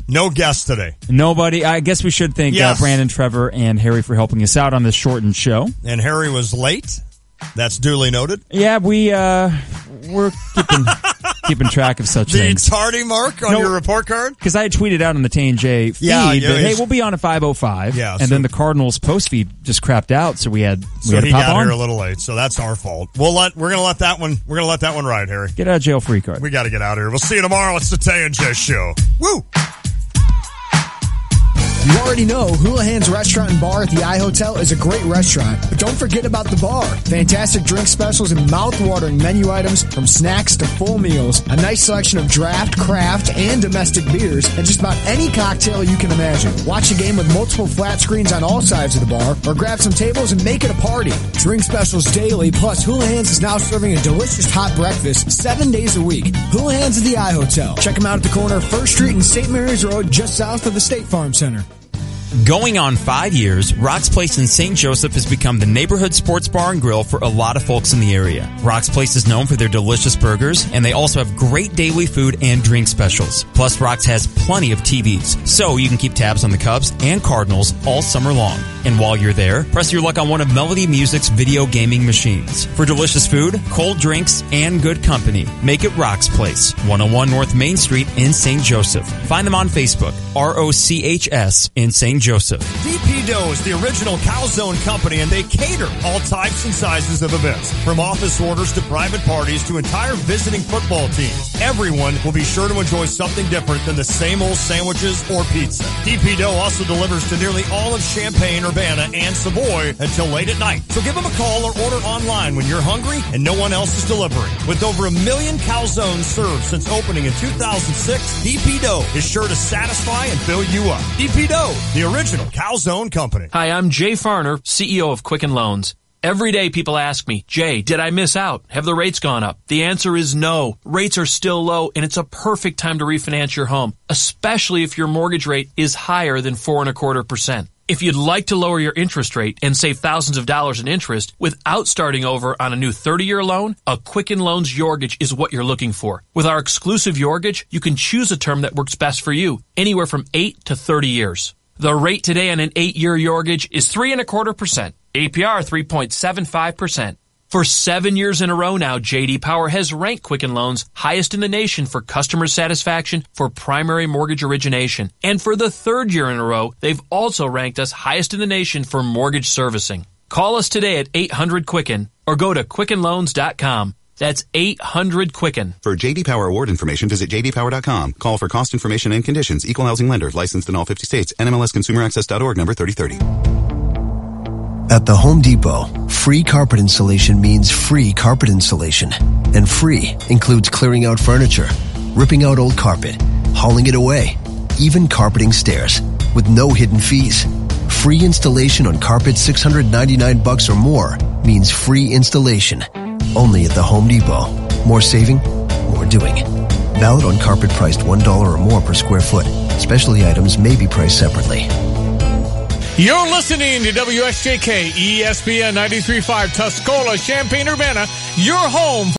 Speaker 2: No guests today.
Speaker 1: Nobody. I guess we should thank Brandon, Trevor, and Harry for helping us out on this shortened show.
Speaker 2: And Harry was late. That's duly noted.
Speaker 1: Yeah, we're keeping track of such things.
Speaker 2: The tardy mark on your report card?
Speaker 1: Because I had tweeted out on the Tay and J feed that, hey, we'll be on at 5:05.
Speaker 2: Yeah,
Speaker 1: and then the Cardinals post feed just crapped out, so we had to pop
Speaker 2: he got
Speaker 1: on.
Speaker 2: here a little late, so that's our fault. We're gonna let that one ride, Harry.
Speaker 1: Get out of jail free card.
Speaker 2: We got to get out of here. We'll see you tomorrow. It's the Tay and J Show. Woo!
Speaker 20: You already know Houlihan's Restaurant and Bar at the iHotel is a great restaurant, but don't forget about the bar. Fantastic drink specials and mouth-watering menu items from snacks to full meals. A nice selection of draft, craft, and domestic beers, and just about any cocktail you can imagine. Watch a game with multiple flat screens on all sides of the bar, or grab some tables and make it a party. Drink specials daily, plus Houlihan's is now serving a delicious hot breakfast 7 days a week. Houlihan's at the iHotel. Check them out at the corner of 1st Street and St. Mary's Road, just south of the State Farm Center.
Speaker 11: Going on 5 years, Rock's Place in St. Joseph has become the neighborhood sports bar and grill for a lot of folks in the area. Rock's Place is known for their delicious burgers, and they also have great daily food and drink specials. Plus, Rock's has plenty of TVs, so you can keep tabs on the Cubs and Cardinals all summer long. And while you're there, press your luck on one of Melody Music's video gaming machines. For delicious food, cold drinks, and good company, make it Rock's Place, 101 North Main Street in St. Joseph. Find them on Facebook, ROCHS in St. Joseph.
Speaker 2: DP Dough is the original Calzone company, and they cater all types and sizes of events, from office orders to private parties to entire visiting football teams. Everyone will be sure to enjoy something different than the same old sandwiches or pizza. DP Dough also delivers to nearly all of Champaign, Urbana, and Savoy until late at night. So give them a call or order online when you're hungry and no one else is delivering. With over 1 million calzones served since opening in 2006, DP Dough is sure to satisfy and fill you up. DP Dough, the original Calzone company.
Speaker 4: Hi, I'm Jay Farner, CEO of Quicken Loans. Every day people ask me, Jay, did I miss out? Have the rates gone up? The answer is no. Rates are still low, and it's a perfect time to refinance your home, especially if your mortgage rate is higher than 4.25%. If you'd like to lower your interest rate and save thousands of dollars in interest without starting over on a new 30-year loan, a Quicken Loans Yorgage is what you're looking for. With our exclusive Yorgage, you can choose a term that works best for you, anywhere from 8 to 30 years. The rate today on an 8-year Yorgage is 3.25%. APR 3.75%. For 7 years in a row now, J.D. Power has ranked Quicken Loans highest in the nation for customer satisfaction for primary mortgage origination. And for the 3rd year in a row, they've also ranked us highest in the nation for mortgage servicing. Call us today at 800-QUICKEN or go to QuickenLoans.com. That's 800-QUICKEN.
Speaker 5: For J.D. Power award information, visit jdpower.com. Call for cost information and conditions. Equal housing lender. Licensed in all 50 states. NMLSConsumerAccess.org, number 3030.
Speaker 21: At the Home Depot, free carpet installation means free carpet installation. And free includes clearing out furniture, ripping out old carpet, hauling it away, even carpeting stairs, with no hidden fees. Free installation on carpet $699 or more means free installation. Only at the Home Depot. More saving, more doing. Valid on carpet priced $1 or more per square foot. Specialty items may be priced separately.
Speaker 10: You're listening to WSJK ESPN 93.5 Tuscola, Champaign, Urbana, your home.